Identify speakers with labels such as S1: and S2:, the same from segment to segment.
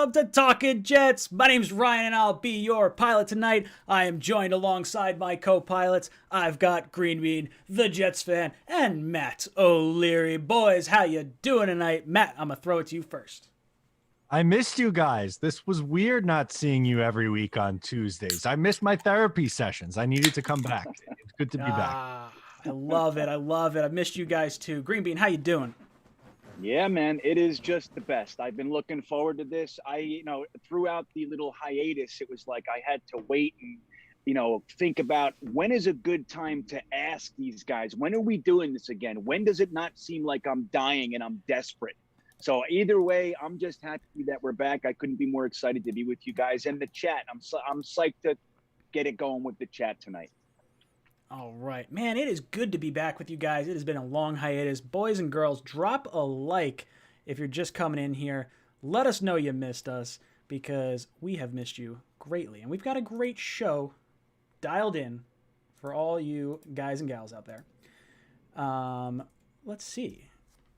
S1: Welcome to Talkin' Jets. My name's Ryan and I'll be your pilot tonight. I am joined alongside my co-pilots. I've got Green Bean, the Jets fan, and Matt O'Leary. Boys, how you doing tonight? Matt, I'm gonna throw it to you first.
S2: I missed you guys. This was weird not seeing you every week on Tuesdays. I missed my therapy sessions. I needed to come back. It's good to be back.
S1: I love it. I love it. I missed you guys too. Green Bean, how you doing?
S3: Yeah, man, it is just the best. I've been looking forward to this. Throughout the little hiatus, it was like I had to wait and, think about when is a good time to ask these guys, when are we doing this again? When does it not seem like I'm dying and I'm desperate? So either way, I'm just happy that we're back. I couldn't be more excited to be with you guys and the chat. I'm psyched to get it going with the chat tonight.
S1: All right. Man, it is good to be back with you guys. It has been a long hiatus. Boys and girls, drop a like if you're just coming in here. Let us know you missed us because we have missed you greatly. And we've got a great show dialed in for all you guys and gals out there. Let's see.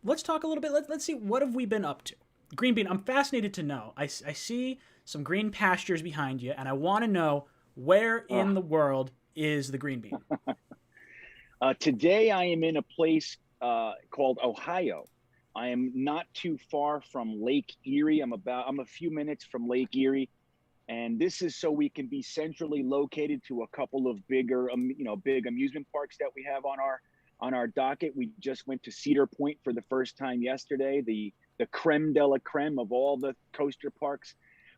S1: Let's talk a little bit. Let's see. What have we been up to? Green Bean, I'm fascinated to know. I see some green pastures behind you, and I want to know where in the world is the Green Bean?
S3: Today I am in a place called Ohio. I am not too far from Lake Erie. I'm a few minutes from Lake Erie, and this is so we can be centrally located to a couple of bigger, big amusement parks that we have on our docket. We just went to Cedar Point for the first time yesterday, the creme de la creme of all the coaster parks.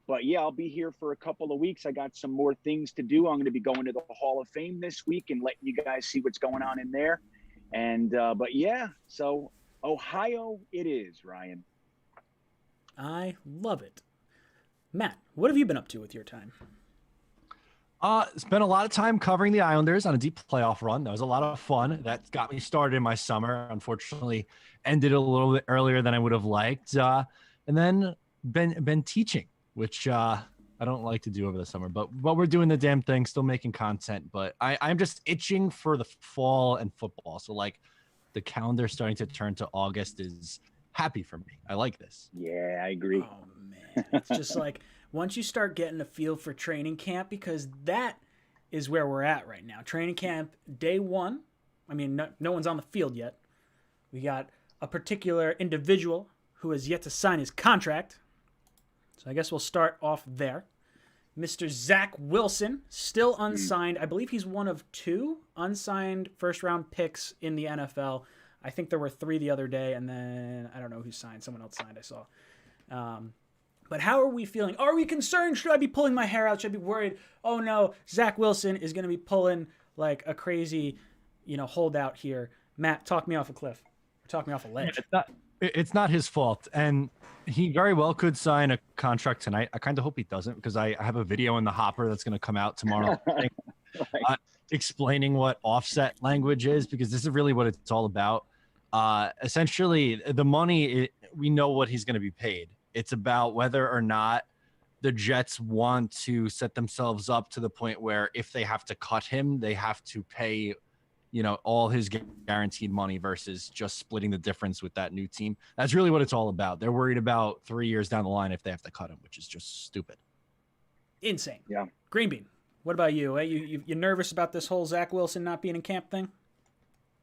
S3: But yeah, I'll be here for a couple of weeks. I got some more things to do. I'm going to be going to the Hall of Fame this week and letting you guys see what's going on in there. And but yeah, so Ohio it is, Ryan.
S1: I love it. Matt, what have you been up to with your time?
S2: Spent a lot of time covering the Islanders on a deep playoff run. That was a lot of fun. That got me started in my summer. Unfortunately, ended a little bit earlier than I would have liked. And then been teaching, which I don't like to do over the summer, but we're doing the damn thing, still making content. But I'm just itching for the fall and football. So like the calendar starting to turn to August is happy for me. I like this.
S3: Yeah, I agree.
S1: Oh man, it's just like once you start getting a feel for training camp, because that is where we're at right now. Training camp day one. I mean, no one's on the field yet. We got a particular individual who has yet to sign his contract. So I guess we'll start off there. Mr. Zach Wilson, still unsigned. I believe he's one of two unsigned first-round picks in the NFL. I think there were 3 the other day, and then I don't know who signed. Someone else signed, I saw. But how are we feeling? Are we concerned? Should I be pulling my hair out? Should I be worried? Oh, no, Zach Wilson is going to be pulling like a crazy, holdout here. Matt, talk me off a cliff. Talk me off a ledge.
S2: It's not his fault. And he very well could sign a contract tonight. I kind of hope he doesn't because I have a video in the hopper that's going to come out tomorrow explaining what offset language is, because this is really what it's all about. Essentially, the money, we know what he's going to be paid. It's about whether or not the Jets want to set themselves up to the point where if they have to cut him, they have to pay all his guaranteed money versus just splitting the difference with that new team. That's really what it's all about. They're worried about 3 years down the line if they have to cut him, which is just stupid.
S1: Insane.
S3: Yeah.
S1: Green Bean, what about you? You nervous about this whole Zach Wilson not being in camp thing?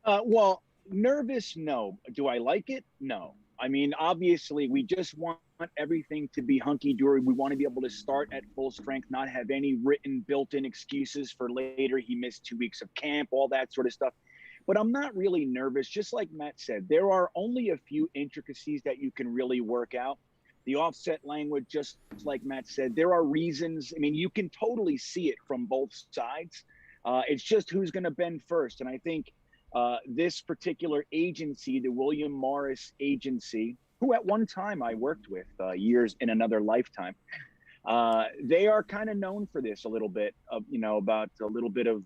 S3: Well, nervous, no. Do I like it? No. I mean, obviously, we just want everything to be hunky-dory. We want to be able to start at full strength, not have any written, built-in excuses for later. He missed 2 weeks of camp, all that sort of stuff. But I'm not really nervous. Just like Matt said, there are only a few intricacies that you can really work out. The offset language, just like Matt said, there are reasons. I mean, you can totally see it from both sides. It's just who's going to bend first. And I think this particular agency, the William Morris Agency, who at one time I worked with years in another lifetime, they are kind of known for this a little bit of, about a little bit of,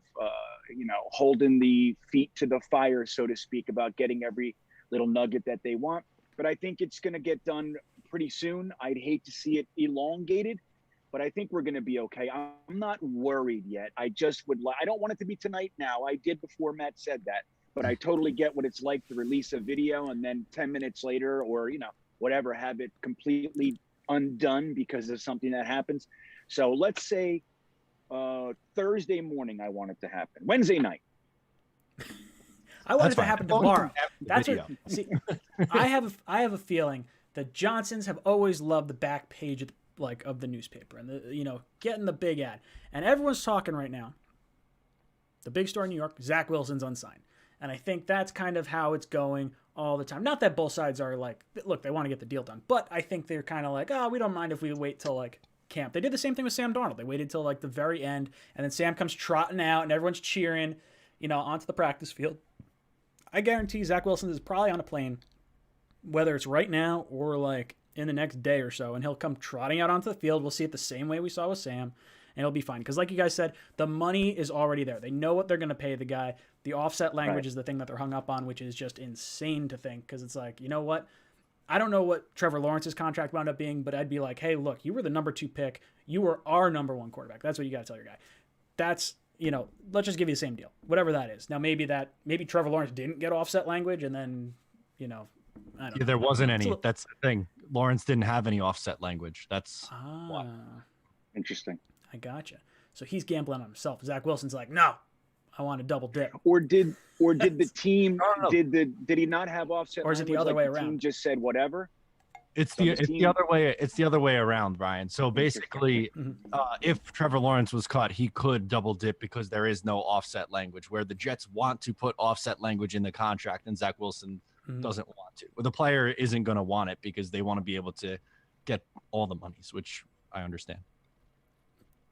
S3: holding the feet to the fire, so to speak, about getting every little nugget that they want. But I think it's going to get done pretty soon. I'd hate to see it elongated, but I think we're going to be okay. I'm not worried yet. I just I don't want it to be tonight now. I did before Matt said that. But I totally get what it's like to release a video and then 10 minutes later or, whatever, have it completely undone because of something that happens. So let's say Thursday morning, I want it to happen. Wednesday night.
S1: I want
S2: That's
S1: it to
S2: fine.
S1: happen
S2: Well,
S1: tomorrow.
S2: That's
S1: That's what. See, I have a feeling the Johnsons have always loved the back page of the newspaper and getting the big ad. And everyone's talking right now. The big story in New York, Zach Wilson's unsigned. And I think that's kind of how it's going all the time. Not that both sides are like, look, they want to get the deal done, but I think they're kind of like, oh, we don't mind if we wait till like camp. They did the same thing with Sam Darnold. They waited till like the very end, and then Sam comes trotting out, and everyone's cheering, onto the practice field. I guarantee Zach Wilson is probably on a plane, whether it's right now or like in the next day or so, and he'll come trotting out onto the field. We'll see it the same way we saw with Sam, and it'll be fine. Because like you guys said, the money is already there. They know what they're going to pay the guy. The offset language is the thing that they're hung up on, which is just insane to think, because it's like, you know what? I don't know what Trevor Lawrence's contract wound up being, but I'd be like, hey, look, you were the number 2 pick. You were our number 1 quarterback. That's what you got to tell your guy. That's, let's just give you the same deal, whatever that is. Now, maybe Trevor Lawrence didn't get offset language, and then, I don't know.
S2: There wasn't any. That's the thing. Lawrence didn't have any offset language. That's
S3: interesting.
S1: I gotcha. So he's gambling on himself. Zach Wilson's like, no, I want to double dip.
S3: Or did the team did he not have offset?
S1: Or is it the other way around?
S3: The team just said whatever.
S2: It's the other way. It's the other way around, Brian. So basically, if Trevor Lawrence was cut, he could double dip because there is no offset language. Where the Jets want to put offset language in the contract, and Zach Wilson doesn't want to. Well, the player isn't going to want it because they want to be able to get all the monies, which I understand.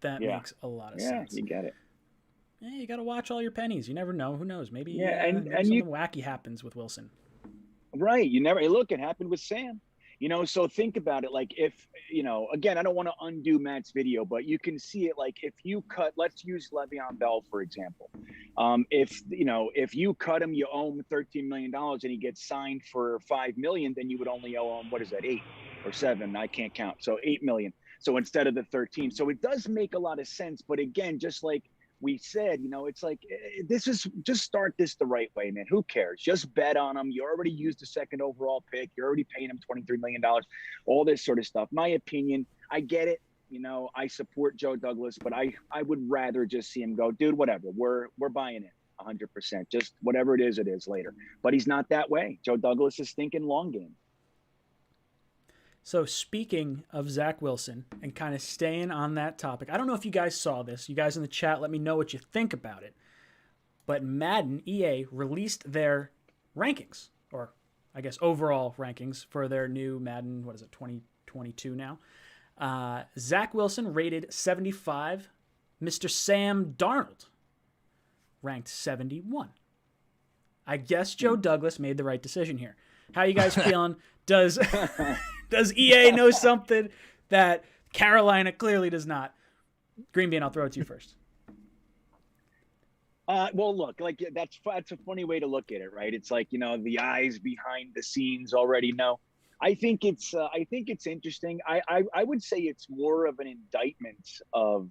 S1: That makes a lot of sense.
S3: Yeah, you get it.
S1: Yeah, you got to watch all your pennies. You never know. Who knows? Maybe
S3: and
S1: something wacky happens with Wilson.
S3: Right. You never look. It happened with Sam. So think about it. Like if again, I don't want to undo Matt's video, but you can see it. Like if you cut, let's use Le'Veon Bell for example. If you cut him, you owe him $13 million, and he gets signed for $5 million, then you would only owe him, what is that, 8 or 7? I can't count. So $8 million. So instead of the 13. So it does make a lot of sense. But again, just like we said, it's like, this is just start this the right way, man. Who cares? Just bet on him. You already used the 2nd overall pick. You're already paying him $23 million, all this sort of stuff. My opinion, I get it. I support Joe Douglas, but I would rather just see him go, dude, whatever. We're buying it 100%. Just whatever it is later. But he's not that way. Joe Douglas is thinking long game.
S1: So speaking of Zach Wilson and kind of staying on that topic, I don't know if you guys saw this. You guys in the chat, let me know what you think about it. But Madden, EA, released their rankings, or I guess overall rankings for their new Madden, 2022 now. Zach Wilson rated 75. Mr. Sam Darnold ranked 71. I guess Joe Douglas made the right decision here. How you guys feeling? Does EA know something that Carolina clearly does not? Green Bean, I'll throw it to you first.
S3: Well, look, like that's a funny way to look at it, right? It's like, the eyes behind the scenes already know. I think it's interesting. I would say it's more of an indictment of,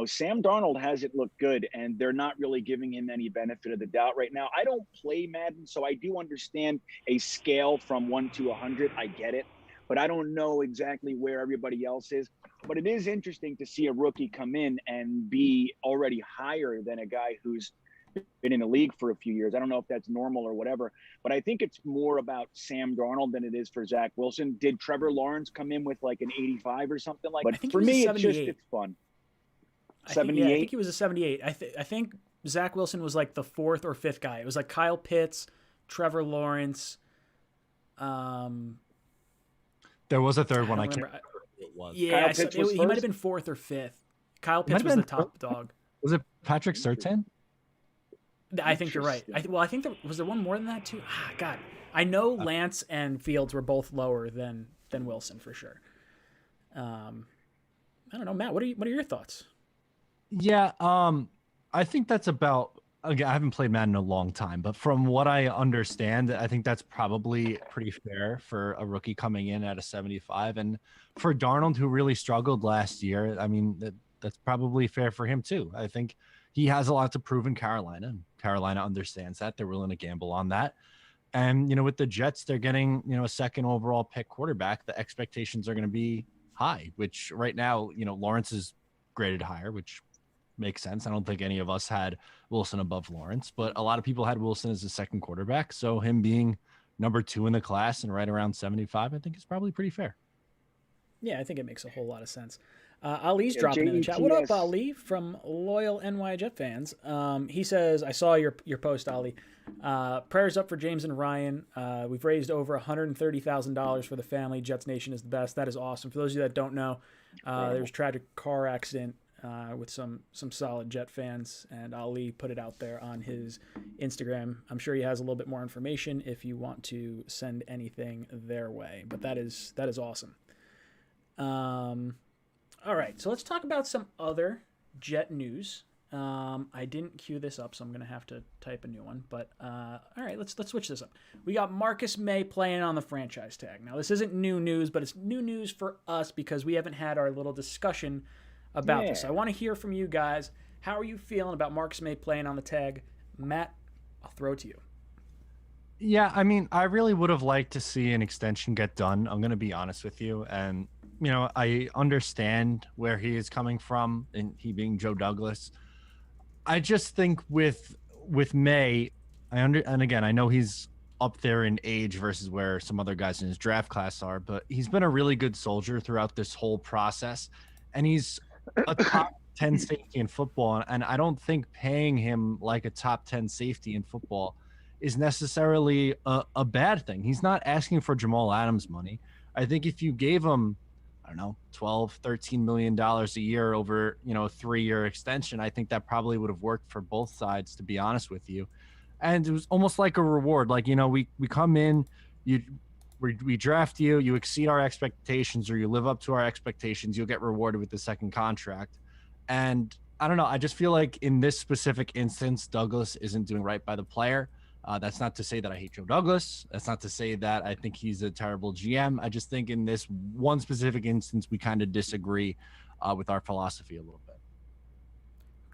S3: Sam Darnold hasn't looked good, and they're not really giving him any benefit of the doubt right now. I don't play Madden, so I do understand a scale from 1 to 100. I get it, but I don't know exactly where everybody else is. But it is interesting to see a rookie come in and be already higher than a guy who's been in the league for a few years. I don't know if that's normal or whatever, but I think it's more about Sam Darnold than it is for Zach Wilson. Did Trevor Lawrence come in with like an 85 or something like that? But for me, it's fun. 78?
S1: I think he was a 78. I think Zach Wilson was like the 4th or 5th guy. It was like Kyle Pitts, Trevor Lawrence.
S2: There was a third one. I can't remember who it was.
S1: Yeah, he might have been 4th or 5th. Kyle Pitts was the top dog.
S2: Was it Patrick Surtain?
S1: I think you're right. I think was there one more than that too? God, I know Lance and Fields were both lower than Wilson for sure. I don't know, Matt. What are your thoughts?
S2: Yeah, I think that's about. Again, I haven't played Madden in a long time, but from what I understand, I think that's probably pretty fair for a rookie coming in at a 75, and for Darnold, who really struggled last year. I mean, that's probably fair for him too. I think he has a lot to prove in Carolina, and Carolina understands that. They're willing to gamble on that. And, with the Jets, they're getting, a 2nd overall pick quarterback. The expectations are going to be high, which right now, Lawrence is graded higher, which makes sense. I don't think any of us had Wilson above Lawrence, but a lot of people had Wilson as a second quarterback. So him being number 2 in the class and right around 75, I think is probably pretty fair.
S1: Yeah, I think it makes a whole lot of sense. Ali's
S3: Yeah,
S1: dropping in the chat. What up,
S3: JETS.
S1: Ali, from loyal NY Jet fans? He says, I saw your post, Ali. Prayers up for James and Ryan. We've raised over $130,000 for the family. Jets Nation is the best. That is awesome. For those of you that don't know, there was a tragic car accident with some solid Jet fans, and Ali put it out there on his Instagram. I'm sure he has a little bit more information if you want to send anything their way. But that is awesome. All right, so let's talk about some other Jet news. I didn't queue this up, so I'm gonna have to type a new one. But all right, let's switch this up. We got Marcus May playing on the franchise tag. Now, this isn't new news, but it's new news for us because we haven't had our little discussion about this. I want to hear from you guys. How are you feeling about Marcus May playing on the tag? Matt, I'll throw it to you.
S2: Yeah, I mean, I really would have liked to see an extension get done. I'm going to be honest with you. And, I understand where he is coming from, and he being Joe Douglas. I just think with May, and again, I know he's up there in age versus where some other guys in his draft class are, but he's been a really good soldier throughout this whole process. And he's a top 10 safety in football. And I don't think paying him like a top 10 safety in football is necessarily a bad thing. He's not asking for Jamal Adams money. I think if you gave him, I don't know, $12-13 million a year over, a 3-year extension, I think that probably would have worked for both sides, to be honest with you. And it was almost like a reward. Like, we come in, we draft you, you exceed our expectations, or you live up to our expectations, you'll get rewarded with the second contract. And I don't know, I just feel like in this specific instance, Douglas isn't doing right by the player. That's not to say that I hate Joe Douglas. That's not to say that I think he's a terrible GM. I just think in this one specific instance, we kind of disagree with our philosophy a little bit.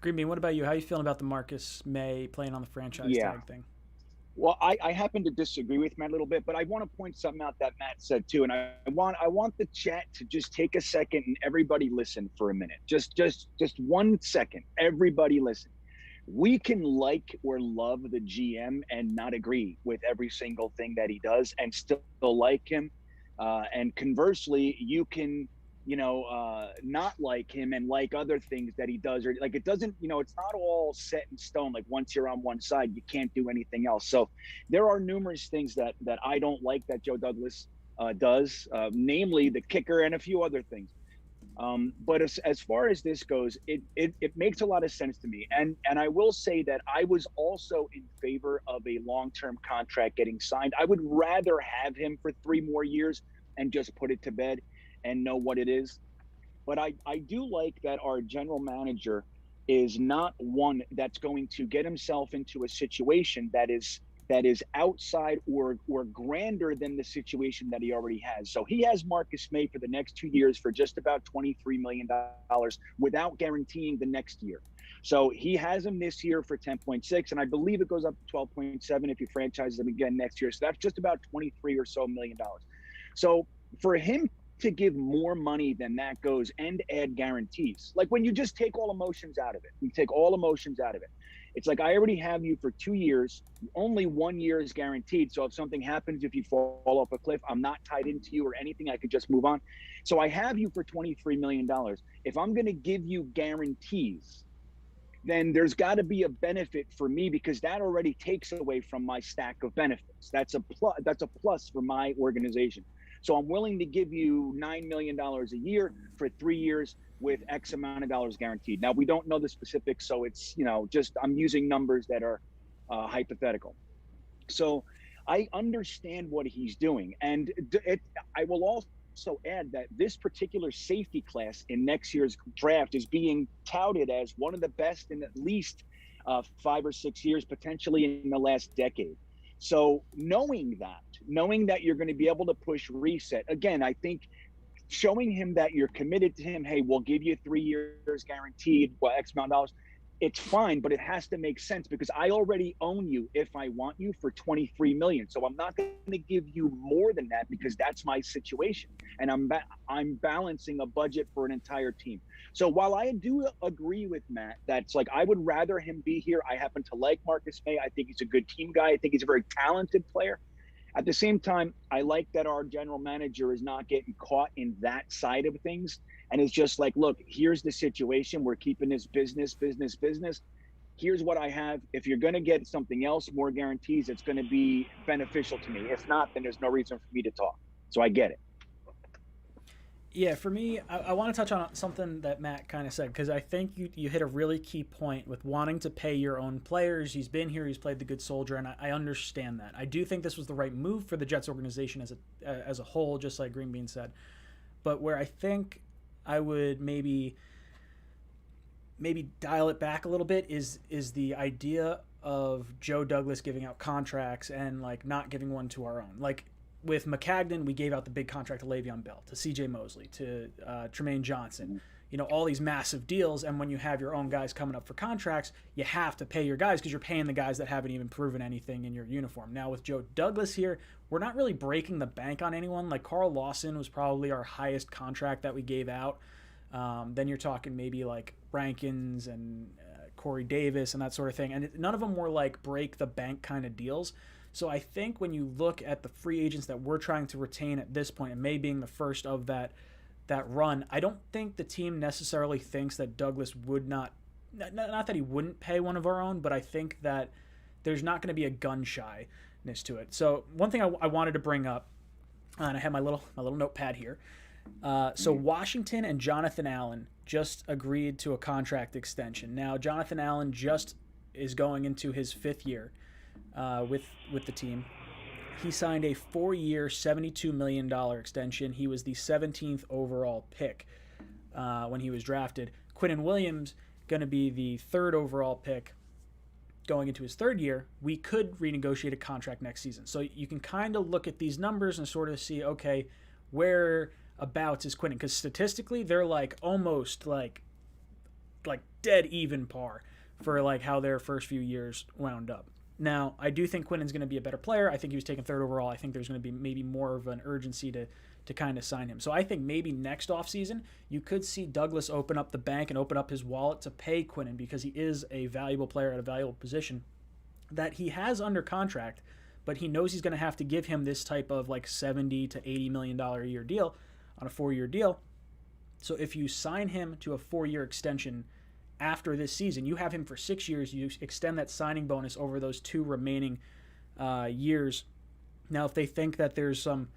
S1: Green Bean, what about you? How are you feeling about the Marcus May playing on the franchise tag thing?
S3: Well, I happen to disagree with Matt a little bit, but I want to point something out that Matt said too, and I want the chat to just take a second and everybody listen for a minute. Just 1 second. Everybody listen. We can like or love the GM and not agree with every single thing that he does and still like him. And conversely, you can, not like him and like other things that he does, or like it doesn't, it's not all set in stone. Like once you're on one side, you can't do anything else. So there are numerous things that I don't like that Joe Douglas does, namely the kicker and a few other things. But as far as this goes, it makes a lot of sense to me. And I will say that I was also in favor of a long-term contract getting signed. I would rather have him for 3 more years and just put it to bed and know what it is. But I do like that our general manager is not one that's going to get himself into a situation that is outside or grander than the situation that he already has. So he has Marcus May for the next 2 years for just about $23 million without guaranteeing the next year. So he has him this year for 10.6, and I believe it goes up to 12.7 if he franchises him again next year. So that's just about 23 or so million dollars. So for him to give more money than that goes and add guarantees, like when you just take all emotions out of it, it's like, I already have you for 2 years. Only 1 year is guaranteed. So if something happens, if you fall off a cliff, I'm not tied into you or anything. I could just move on. So I have you for $23 million. If I'm going to give you guarantees, then there's got to be a benefit for me, because that already takes away from my stack of benefits. That's a plus for my organization. So I'm willing to give you $9 million a year for 3 years with X amount of dollars guaranteed. Now, we don't know the specifics, so it's, just I'm using numbers that are hypothetical. So I understand what he's doing. And I will also add that this particular safety class in next year's draft is being touted as one of the best in at least 5 or 6 years, potentially in the last decade. So knowing that you're going to be able to push reset, again, I think showing him that you're committed to him, hey, we'll give you 3 years guaranteed, X amount of dollars. it's fine, but it has to make sense because I already own you if I want you for 23 million. So I'm not going to give you more than that because that's my situation. And I'm balancing a budget for an entire team. So while I do agree with Matt, that's like, I would rather him be here. I happen to like Marcus May. I think he's a good team guy. I think he's a very talented player. At the same time, I like that our general manager is not getting caught in that side of things. And it's just like, look, here's the situation. We're keeping this business. Here's what I have. If you're going to get something else, more guarantees, it's going to be beneficial to me. If not, then there's no reason for me to talk. So I get it.
S1: Yeah, for me, I want to touch on something that Matt kind of said, because I think you hit a really key point with wanting to pay your own players. He's been here, he's played the good soldier, and I understand that. I do think this was the right move for the Jets organization as a whole, just like Green Bean said. But where I think I would maybe dial it back a little bit is the idea of Joe Douglas giving out contracts and like not giving one to our own. Like, with McCagnon, we gave out the big contract to Le'Veon Bell, to C.J. Mosley, to Tremaine Johnson, all these massive deals. And when you have your own guys coming up for contracts, you have to pay your guys because you're paying the guys that haven't even proven anything in your uniform. Now with Joe Douglas here, we're not really breaking the bank on anyone. Like Carl Lawson was probably our highest contract that we gave out. Then you're talking maybe like Rankins and Corey Davis and that sort of thing. And none of them were like break the bank kind of deals. So I think when you look at the free agents that we're trying to retain at this point, and May being the first of that run, I don't think the team necessarily thinks that Douglas would not that he wouldn't pay one of our own, but I think that there's not going to be a gun shyness to it. So one thing I wanted to bring up, and I have my little notepad here. So Washington and Jonathan Allen just agreed to a contract extension. Now Jonathan Allen just is going into his 5th year with the team. He signed a 4-year, $72 million extension. He was the 17th overall pick when he was drafted. Quinnen Williams going to be the 3rd overall pick going into his 3rd year. We could renegotiate a contract next season. So you can kind of look at these numbers and sort of see, okay, whereabouts is Quinnen? Because statistically, they're like almost like dead even par for like how their first few years wound up. Now, I do think Quinnen's going to be a better player. I think he was taken 3rd overall. I think there's going to be maybe more of an urgency to kind of sign him. So I think maybe next offseason, you could see Douglas open up the bank and open up his wallet to pay Quinnen because he is a valuable player at a valuable position that he has under contract, but he knows he's going to have to give him this type of like $70 to $80 million a year deal on a 4-year deal. So if you sign him to a 4-year extension after this season, you have him for 6 years. You extend that signing bonus over those 2 remaining years. Now, if they think that there's some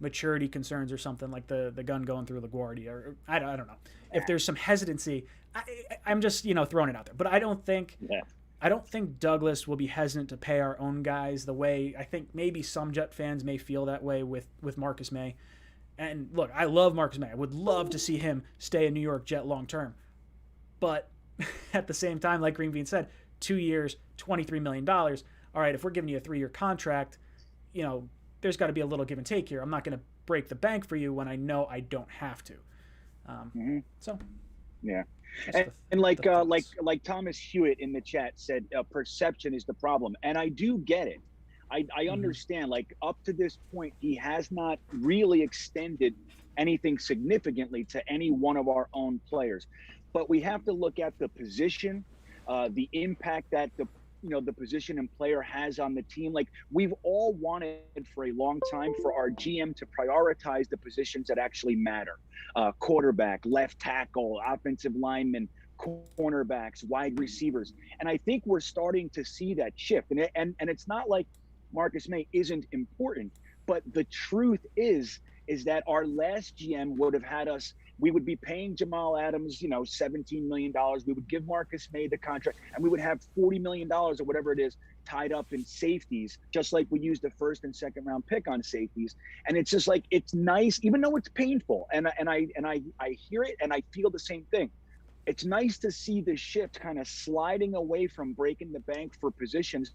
S1: maturity concerns or something like the gun going through LaGuardia, or I don't know, if there's some hesitancy, I'm just throwing it out there. But I don't think Douglas will be hesitant to pay our own guys the way I think maybe some Jet fans may feel that way with Marcus May. And look, I love Marcus May. I would love to see him stay a New York Jet long term. But at the same time, like Green Bean said, 2 years, $23 million. All right, if we're giving you a 3-year contract, there's got to be a little give and take here. I'm not going to break the bank for you when I know I don't have to. So,
S3: yeah. And like Thomas Hewitt in the chat said, perception is the problem. And I do get it. I understand, like, up to this point, he has not really extended anything significantly to any one of our own players. But we have to look at the position, the impact that the position and player has on the team. Like, we've all wanted for a long time for our GM to prioritize the positions that actually matter. Quarterback, left tackle, offensive lineman, cornerbacks, wide receivers. And I think we're starting to see that shift. And it's not like Marcus May isn't important, but the truth is that our last GM would have had us, we would be paying Jamal Adams, $17 million. We would give Marcus May the contract, and we would have $40 million or whatever it is tied up in safeties, just like we used the 1st and 2nd round pick on safeties. And it's just like, it's nice, even though it's painful. And I hear it and I feel the same thing. It's nice to see the shift kind of sliding away from breaking the bank for positions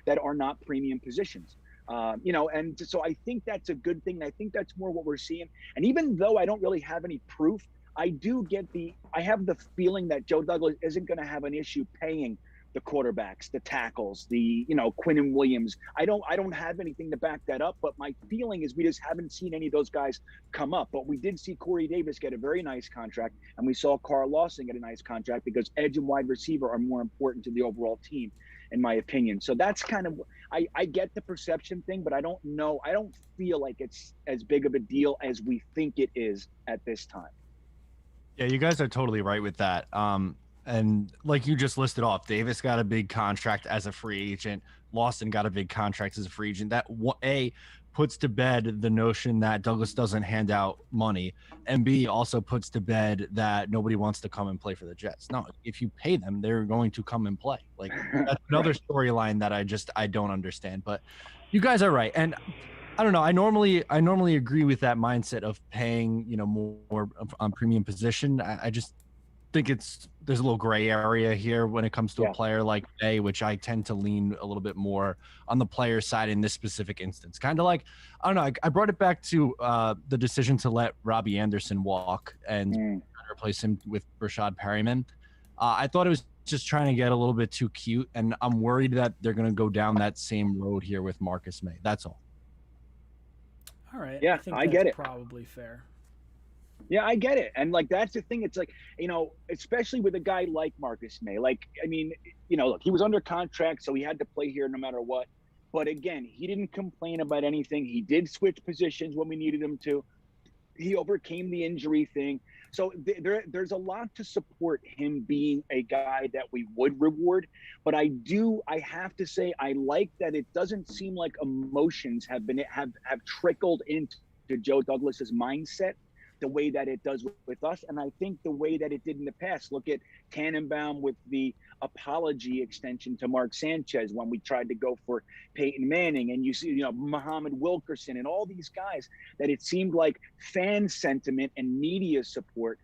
S3: that are not premium positions. And so I think that's a good thing. I think that's more what we're seeing. And even though I don't really have any proof I have the feeling that Joe Douglas isn't going to have an issue paying the quarterbacks, the tackles, Quinn and Williams. I don't have anything to back that up, but my feeling is we just haven't seen any of those guys come up. But we did see Corey Davis get a very nice contract, and we saw Carl Lawson get a nice contract because edge and wide receiver are more important to the overall team, in my opinion. So that's kind of, I get the perception thing, but I don't feel like it's as big of a deal as we think it is at this time.
S2: Yeah, you guys are totally right with that. And like you just listed off, Davis got a big contract as a free agent. Lawson got a big contract as a free agent. That puts to bed the notion that Douglas doesn't hand out money, and B also puts to bed that nobody wants to come and play for the Jets. No, if you pay them, they're going to come and play. Like that's another storyline that I don't understand. But you guys are right, and I don't know. I normally agree with that mindset of paying more on premium position. I just think there's a little gray area here when it comes to a player like May, which I tend to lean a little bit more on the player side in this specific instance. Kind of like, I don't know, I brought it back to the decision to let Robbie Anderson walk and replace him with Rashad Perryman. I thought it was just trying to get a little bit too cute, and I'm worried that they're going to go down that same road here with Marcus May. That's all.
S1: All right.
S3: Yeah, I get it.
S1: Probably fair.
S3: Yeah, I get it. And like, that's the thing. It's like, especially with a guy like Marcus May, look, he was under contract, so he had to play here no matter what. But again, he didn't complain about anything. He did switch positions when we needed him to. He overcame the injury thing. So there's a lot to support him being a guy that we would reward. But I have to say, I like that it doesn't seem like emotions have trickled into Joe Douglas's mindset the way that it does with us. And I think the way that it did in the past, look at Tannenbaum with the apology extension to Mark Sanchez when we tried to go for Peyton Manning, and you see, Muhammad Wilkerson and all these guys, that it seemed like fan sentiment and media support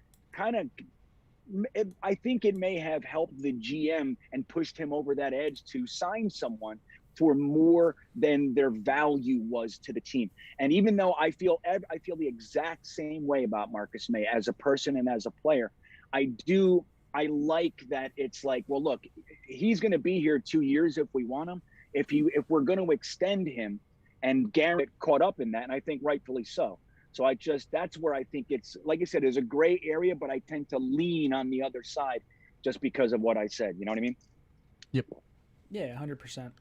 S3: I think it may have helped the GM and pushed him over that edge to sign someone for more than their value was to the team. And even though I feel the exact same way about Marcus May as a person and as a player, I like that it's like, well, look, he's going to be here 2 years if we want him. If we're going to extend him, and Garrett caught up in that, and I think rightfully so. So that's where I think it's, like I said, there's a gray area, but I tend to lean on the other side just because of what I said. You know what I mean?
S2: Yep.
S1: Yeah, 100%.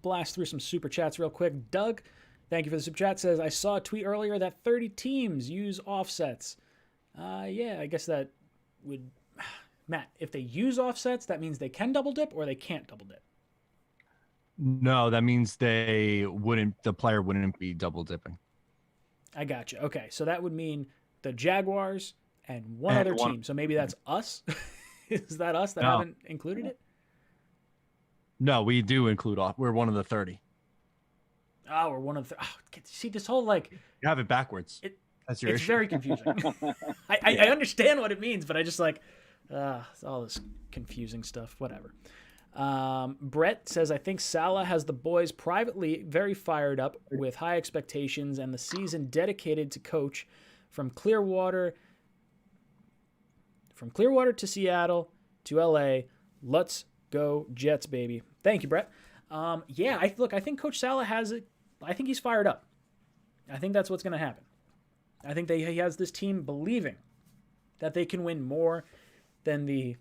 S1: Blast through some super chats real quick. Doug, thank you for the super chat, says, I saw a tweet earlier that 30 teams use offsets. Yeah, I guess that would... Matt, if they use offsets, that means they can double dip or they can't double dip?
S2: No, that means the player wouldn't be double dipping.
S1: I got you. Okay, so that would mean the Jaguars and one other team. So maybe that's us? Is that us that haven't included it? No,
S2: we do include off. We're one of the 30.
S1: Oh, we're one of the... see, this whole like...
S2: You have it backwards. That's your issue.
S1: It's very confusing. I understand what it means, but I just like... all this confusing stuff. Whatever. Brett says, I think Salah has the boys privately very fired up with high expectations and the season dedicated to coach from Clearwater to Seattle to LA. Let's go Jets, baby. Thank you, Brett. I think Coach Salah has it. I think he's fired up. I think that's what's going to happen. I think he has this team believing that they can win more than the...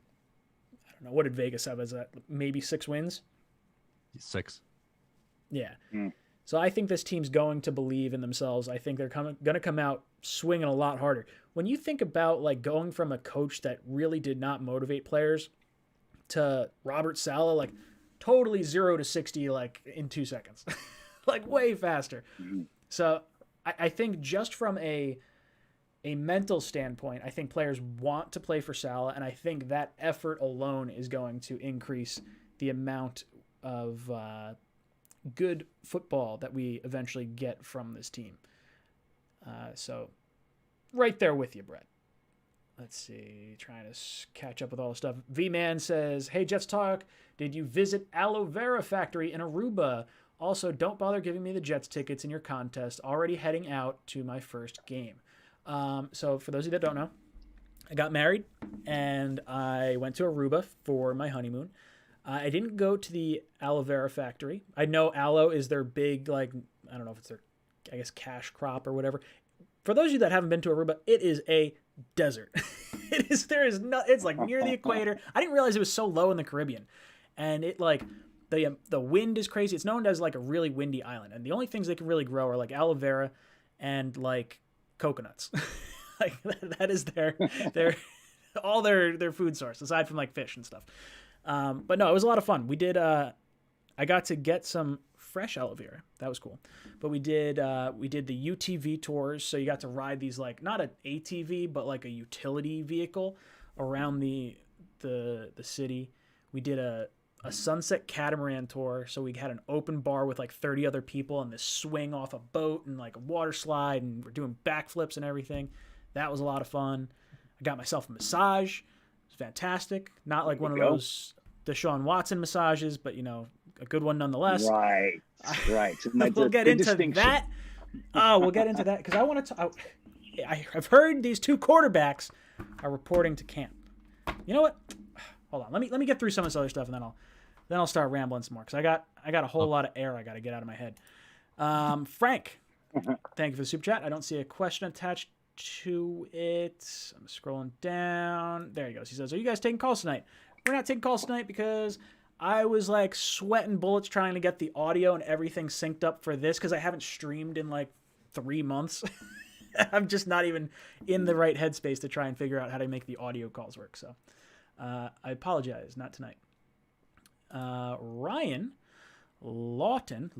S1: I don't know, what did Vegas have as maybe 6 wins?
S2: 6.
S1: Yeah. So I think this team's going to believe in themselves. I think they're going to come out swinging a lot harder. When you think about like going from a coach that really did not motivate players to Robert Saleh, like totally 0 to 60 like in 2 seconds, like way faster. So I think just from a mental standpoint, I think players want to play for Salah, and I think that effort alone is going to increase the amount of good football that we eventually get from this team. So right there with you, Brett. Let's see, trying to catch up with all the stuff. V-Man says, hey, Jets Talk, did you visit Aloe Vera Factory in Aruba? Also, don't bother giving me the Jets tickets in your contest. Already heading out to my first game. So for those of you that don't know, I got married and I went to Aruba for my honeymoon. I didn't go to the aloe vera factory. I know aloe is their big, like, I don't know if it's their, I guess, cash crop or whatever. For those of you that haven't been to Aruba, it is a desert. It's like near the equator. I didn't realize it was so low in the Caribbean. And it like, the wind is crazy. It's known as like a really windy island. And the only things they can really grow are like aloe vera and like coconuts. Like that is all their food source, aside from like fish and stuff. But no, it was a lot of fun. We did, I got to get some fresh aloe vera. That was cool. But we did the UTV tours. So you got to ride these, like, not an ATV, but like a utility vehicle around the city. We did a sunset catamaran tour. So we had an open bar with like 30 other people and this swing off a boat and like a water slide. And we're doing backflips and everything. That was a lot of fun. I got myself a massage. It was fantastic. Not like one of those Deshaun Watson massages, but, you know, a good one nonetheless.
S3: Right. So
S1: we'll get into that. We'll get into that because I want to. I've heard these two quarterbacks are reporting to camp. You know what? Hold on. Let me get through some of this other stuff, and then I'll start rambling some more because I got a whole lot of air I got to get out of my head. Frank, thank you for the super chat. I don't see a question attached to it. I'm scrolling down. There he goes. He says, "Are you guys taking calls tonight?" We're not taking calls tonight because I was like sweating bullets trying to get the audio and everything synced up for this because I haven't streamed in like 3 months. I'm just not even in the right headspace to try and figure out how to make the audio calls work. So I apologize, not tonight. Ryan Lawton,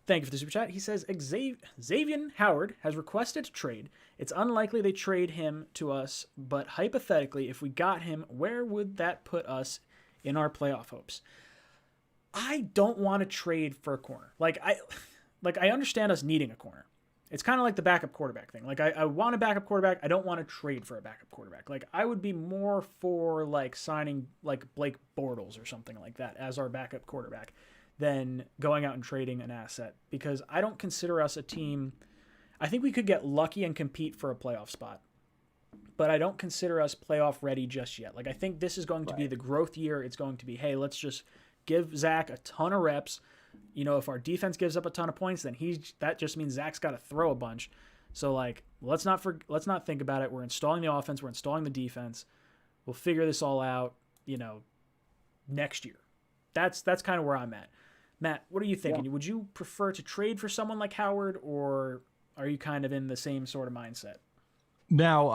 S1: thank you for the super chat. He says, Xavier Howard has requested to trade. It's unlikely they trade him to us, but hypothetically, if we got him, where would that put us in our playoff hopes? I don't want to trade for a corner. I understand us needing a corner. It's kind of like the backup quarterback thing. Like I want a backup quarterback. I don't want to trade for a backup quarterback. Like I would be more for like signing like Blake Bortles or something like that as our backup quarterback than going out and trading an asset, because I don't consider us a team. I think we could get lucky and compete for a playoff spot, but I don't consider us playoff ready just yet. Like I think this is going to be the growth year. It's going to be, hey, let's just give Zach a ton of reps. You know, if our defense gives up a ton of points, then that just means Zach's got to throw a bunch. So like, let's not think about it. We're installing the offense. We're installing the defense. We'll figure this all out, you know, next year. That's kind of where I'm at. Matt, what are you thinking? Yeah. Would you prefer to trade for someone like Howard, or are you kind of in the same sort of mindset?
S2: Now,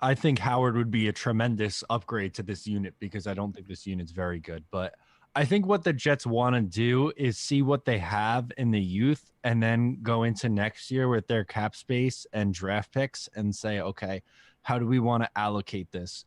S2: I think Howard would be a tremendous upgrade to this unit because I don't think this unit's very good. But I think what the Jets want to do is see what they have in the youth and then go into next year with their cap space and draft picks and say, okay, how do we want to allocate this?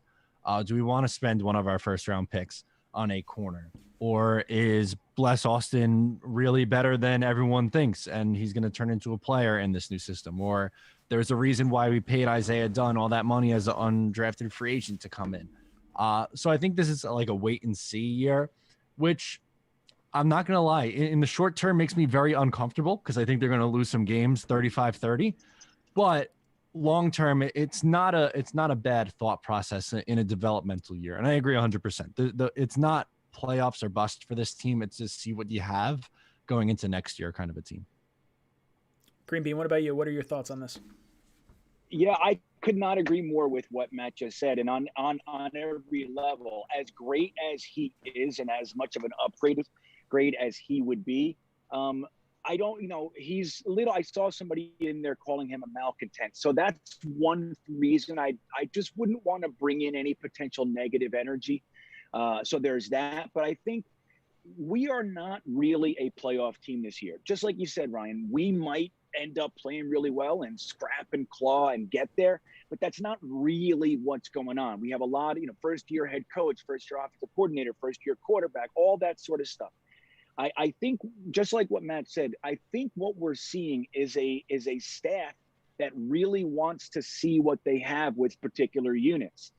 S2: Do we want to spend one of our first round picks on a corner? Or is Bless Austin really better than everyone thinks and he's going to turn into a player in this new system? Or there's a reason why we paid Isaiah Dunn all that money as an undrafted free agent to come in. So I think this is like a wait and see year, which I'm not going to lie, in the short term makes me very uncomfortable because I think they're going to lose some games 35-30. But long term, it's not a bad thought process in a developmental year. And I agree 100%. It's not playoffs or bust for this team. It's just see what you have going into next year kind of a team.
S1: Green Bean, what about you? What are your thoughts on this?
S3: Yeah, I could not agree more with what Matt just said. And on every level, as great as he is and as much of an upgrade as he would be, I don't, he's little. I saw somebody in there calling him a malcontent. So that's one reason I just wouldn't want to bring in any potential negative energy. So there's that. But I think we are not really a playoff team this year. Just like you said, Ryan, we might end up playing really well and scrap and claw and get there, but that's not really what's going on. We have a lot of, first year head coach, first year offensive coordinator, first year quarterback, all that sort of stuff. I think just like what Matt said, I think what we're seeing is a staff that really wants to see what they have with particular units.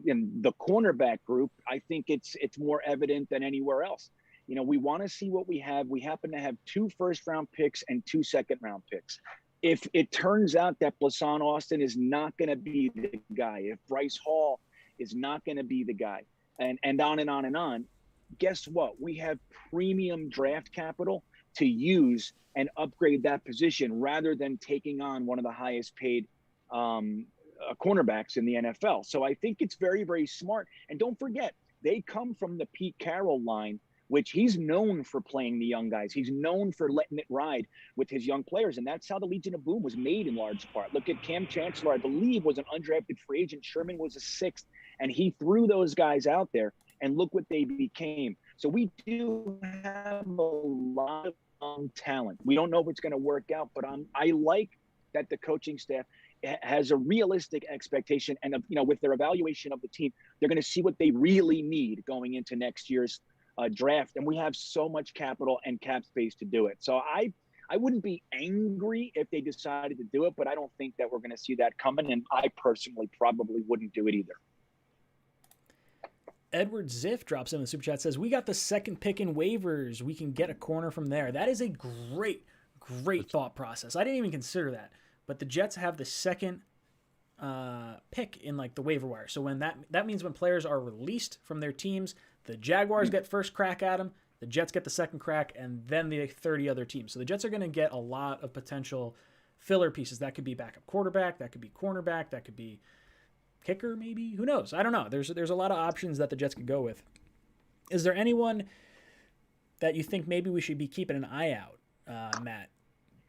S3: In the cornerback group, I think it's more evident than anywhere else. We want to see what we have. We happen to have 2 first-round picks and 2 second-round picks. if it turns out that Blasson Austin is not going to be the guy, if Bryce Hall is not going to be the guy, and on and on and on, guess what? We have premium draft capital to use and upgrade that position rather than taking on one of the highest paid cornerbacks in the NFL. So I think it's very, very smart. And don't forget, they come from the Pete Carroll line, which he's known for playing the young guys. He's known for letting it ride with his young players. And that's how the Legion of Boom was made in large part. Look at Cam Chancellor, I believe, was an undrafted free agent. Sherman was a sixth, and he threw those guys out there. And look what they became. So we do have a lot of talent. We don't know if it's going to work out, but I like that the coaching staff has a realistic expectation, and with their evaluation of the team, they're going to see what they really need going into next year's draft. And we have so much capital and cap space to do it. So I wouldn't be angry if they decided to do it, but I don't think that we're going to see that coming. And I personally probably wouldn't do it either.
S1: Edward Ziff drops in the super chat, says, we got the second pick in waivers. We can get a corner from there. That is a great thought process. I didn't even consider that. But the Jets have the second pick in like the waiver wire. So when that means when players are released from their teams, the Jaguars get first crack at them, the Jets get the second crack, and then the 30 other teams. So the Jets are going to get a lot of potential filler pieces. That could be backup quarterback, that could be cornerback, that could be kicker maybe. Who knows? I don't know. There's a lot of options that the Jets could go with. Is there anyone that you think maybe we should be keeping an eye out, Matt,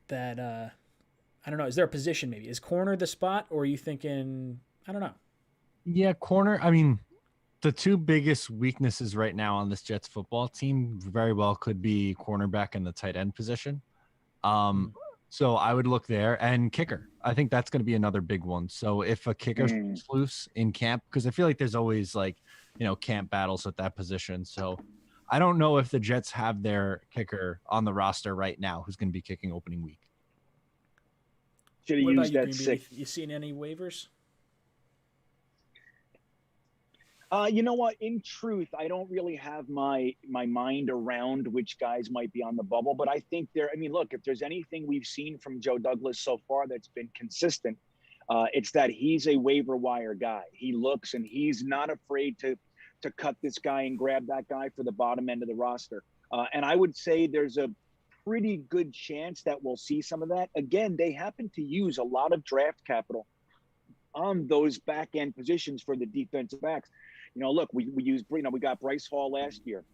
S1: that I don't know, is there a position maybe? Is corner the spot, or are you thinking, I don't know?
S2: Yeah, corner. I mean, the two biggest weaknesses right now on this Jets football team very well could be cornerback and the tight end position. So I would look there, and kicker. I think that's going to be another big one. So if a kicker's loose in camp, because I feel like there's always camp battles at that position. So I don't know if the Jets have their kicker on the roster right now who's going to be kicking opening week.
S3: Should have used that six.
S1: You seen any waivers?
S3: You know what? In truth, I don't really have my mind around which guys might be on the bubble, but I think look, if there's anything we've seen from Joe Douglas so far that's been consistent, it's that he's a waiver wire guy. He looks, and he's not afraid to cut this guy and grab that guy for the bottom end of the roster. And I would say there's a pretty good chance that we'll see some of that. Again, they happen to use a lot of draft capital on those back end positions for the defensive backs. Look, we got Bryce Hall last year.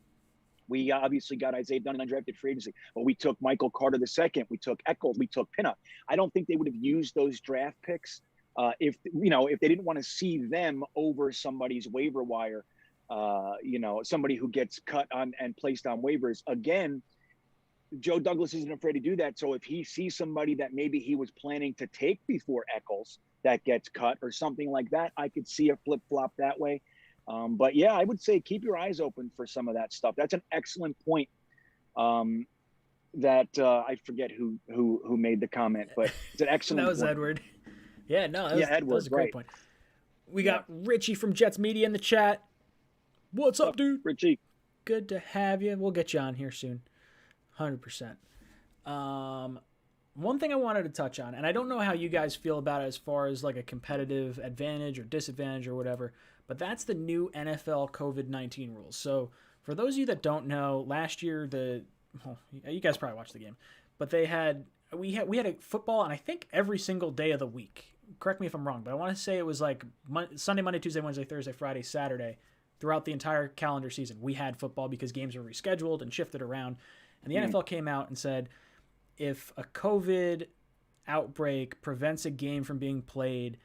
S3: We obviously got Isaiah Dunn in undrafted free agency, but we took Michael Carter II. We took Echols. We took Pinnock. I don't think they would have used those draft picks if they didn't want to see them over somebody's waiver wire. Somebody who gets cut on and placed on waivers. Again, Joe Douglas isn't afraid to do that. So if he sees somebody that maybe he was planning to take before Echols that gets cut or something like that, I could see a flip flop that way. But yeah, I would say keep your eyes open for some of that stuff. That's an excellent point. That I forget who made the comment, but it's an excellent.
S1: That was
S3: point.
S1: Edward. Yeah, no, that was a great point. We got Richie from Jets Media in the chat. What's up, dude?
S3: Richie.
S1: Good to have you. We'll get you on here soon. 100%. One thing I wanted to touch on, and I don't know how you guys feel about it as far as like a competitive advantage or disadvantage or whatever, but that's the new NFL COVID-19 rules. So for those of you that don't know, last year you guys probably watched the game, but we had a football on I think every single day of the week. Correct me if I'm wrong, but I want to say it was like Sunday, Monday, Tuesday, Wednesday, Thursday, Friday, Saturday. Throughout the entire calendar season, we had football because games were rescheduled and shifted around. And the NFL came out and said, if a COVID outbreak prevents a game from being played,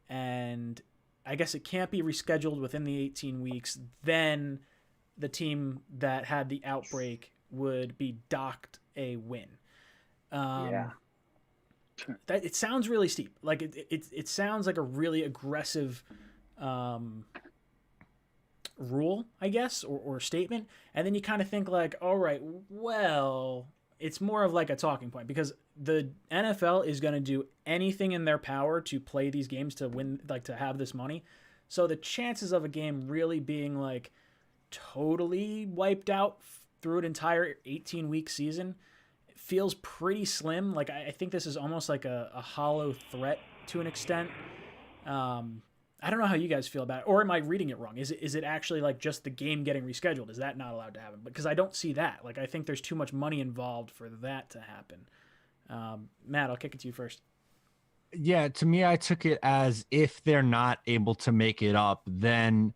S1: and I guess it can't be rescheduled within the 18 weeks, then the team that had the outbreak would be docked a win. It sounds really steep. Like it sounds like a really aggressive rule, I guess, or statement. And then you kind of think like, all right, well, it's more of like a talking point because the NFL is going to do anything in their power to play these games to win, like to have this money. So the chances of a game really being like totally wiped out through an entire 18-week season feels pretty slim. Like I think this is almost like a hollow threat to an extent. I don't know how you guys feel about it, or am I reading it wrong? Is it actually like just the game getting rescheduled? Is that not allowed to happen? Because I don't see that. Like I think there's too much money involved for that to happen. Matt, I'll kick it to you first.
S2: Yeah, to me, I took it as if they're not able to make it up, then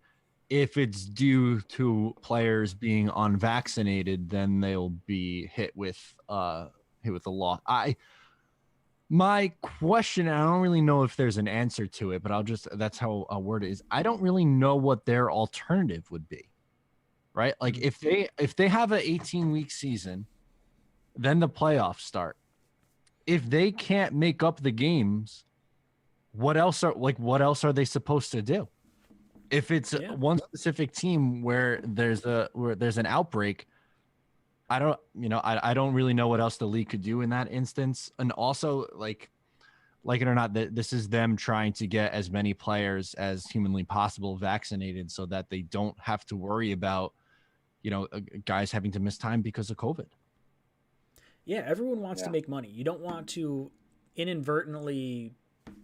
S2: if it's due to players being unvaccinated, then they'll be hit with a loss. My question, I don't really know if there's an answer to it, but that's how a word is. I don't really know what their alternative would be, right? Like if they have an 18-week season, then the playoffs start. If they can't make up the games, what else are they supposed to do? If it's one specific team where there's an outbreak, I don't really know what else the league could do in that instance. And also, like it or not, this is them trying to get as many players as humanly possible vaccinated so that they don't have to worry about, guys having to miss time because of COVID.
S1: Yeah, everyone wants to make money. You don't want to inadvertently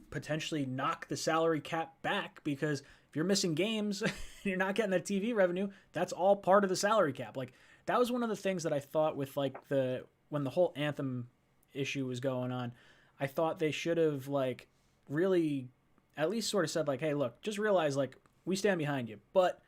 S1: potentially knock the salary cap back, because if you're missing games and you're not getting that TV revenue, that's all part of the salary cap. Like that was one of the things that I thought with like when the whole Anthem issue was going on, I thought they should have like really at least sort of said like, hey, look, just realize like we stand behind you, but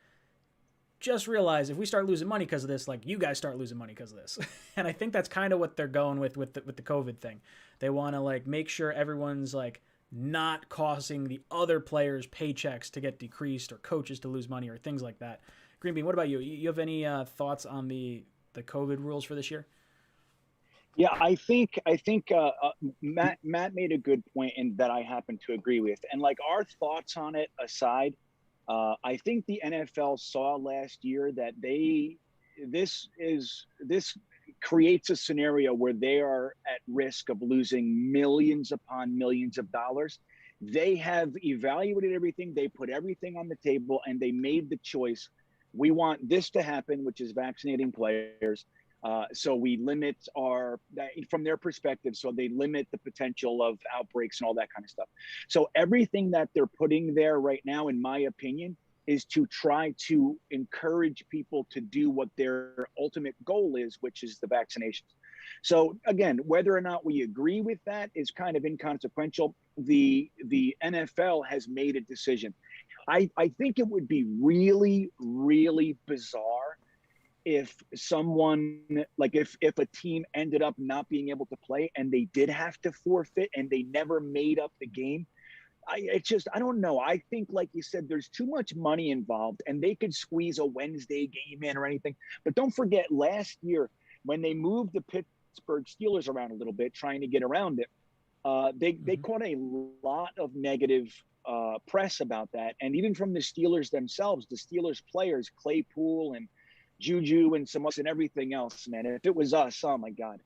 S1: just realize if we start losing money because of this, like you guys start losing money because of this. And I think that's kind of what they're going with the COVID thing. They want to like make sure everyone's like not causing the other players' paychecks to get decreased or coaches to lose money or things like that. Green Bean, what about you? You have any thoughts on the COVID rules for this year?
S3: Yeah, I think Matt made a good point, and that I happen to agree with. And like our thoughts on it aside, I think the NFL saw last year that this creates a scenario where they are at risk of losing millions upon millions of dollars. They have evaluated everything, they put everything on the table, and they made the choice. We want this to happen, which is vaccinating players. So we limit from their perspective, so they limit the potential of outbreaks and all that kind of stuff. So everything that they're putting there right now, in my opinion, is to try to encourage people to do what their ultimate goal is, which is the vaccinations. So again, whether or not we agree with that is kind of inconsequential. The NFL has made a decision. I think it would be really, really bizarre if someone, like if a team ended up not being able to play and they did have to forfeit and they never made up the game. I don't know. I think, like you said, there's too much money involved, and they could squeeze a Wednesday game in or anything. But don't forget, last year when they moved the Pittsburgh Steelers around a little bit, trying to get around it, they caught a lot of negative press about that. And even from the Steelers themselves, the Steelers players, Claypool and Juju and some and everything else, man. If it was us, oh my God,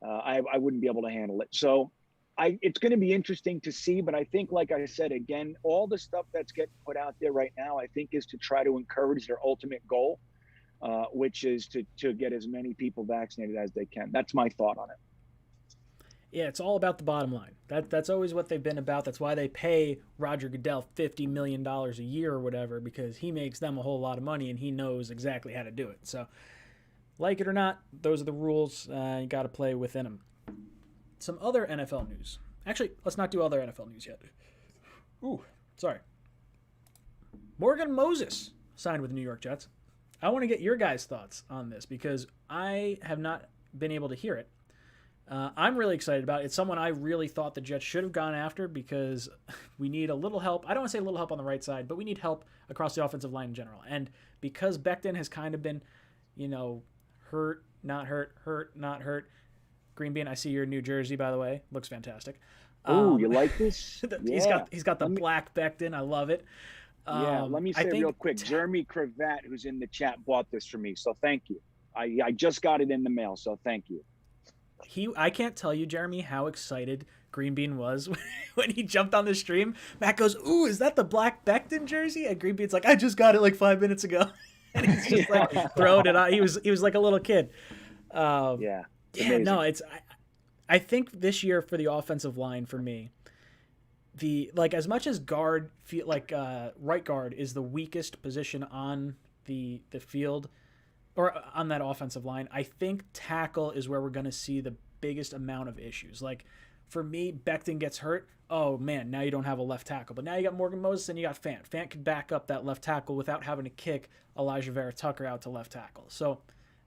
S3: I wouldn't be able to handle it. So it's going to be interesting to see. But I think, like I said, again, all the stuff that's getting put out there right now, I think, is to try to encourage their ultimate goal, which is to get as many people vaccinated as they can. That's my thought on it.
S1: Yeah, it's all about the bottom line. That's always what they've been about. That's why they pay Roger Goodell $50 million a year or whatever, because he makes them a whole lot of money and he knows exactly how to do it. So, like it or not, those are the rules. You got to play within them. Some other NFL news. Actually, let's not do other NFL news yet. Ooh, sorry. Morgan Moses signed with the New York Jets. I want to get your guys' thoughts on this because I have not been able to hear it. I'm really excited about it. It's someone I really thought the Jets should have gone after because we need a little help. I don't want to say a little help on the right side, but we need help across the offensive line in general. And because Becton has kind of been, hurt, not hurt, hurt, not hurt. Green Bean, I see your New Jersey, by the way. Looks fantastic.
S3: Oh, you like this?
S1: He's got the black Becton. I love it.
S3: Let me say real quick. Jeremy Cravat, who's in the chat, bought this for me, so thank you. I just got it in the mail, so thank you.
S1: I can't tell you, Jeremy, how excited Green Bean was when he jumped on the stream. Matt goes, "Ooh, is that the black Becton jersey?" And Green Bean's like, "I just got it like 5 minutes ago," and he's just like throwing it on. He was like a little kid. Yeah,
S3: amazing.
S1: no, I think this year for the offensive line for me, as much as guard feel like right guard is the weakest position on the field or on that offensive line, I think tackle is where we're going to see the biggest amount of issues. Like for me, Becton gets hurt. Oh man, now you don't have a left tackle, but now you got Morgan Moses and you got Fant. Fant could back up that left tackle without having to kick Elijah Vera Tucker out to left tackle. So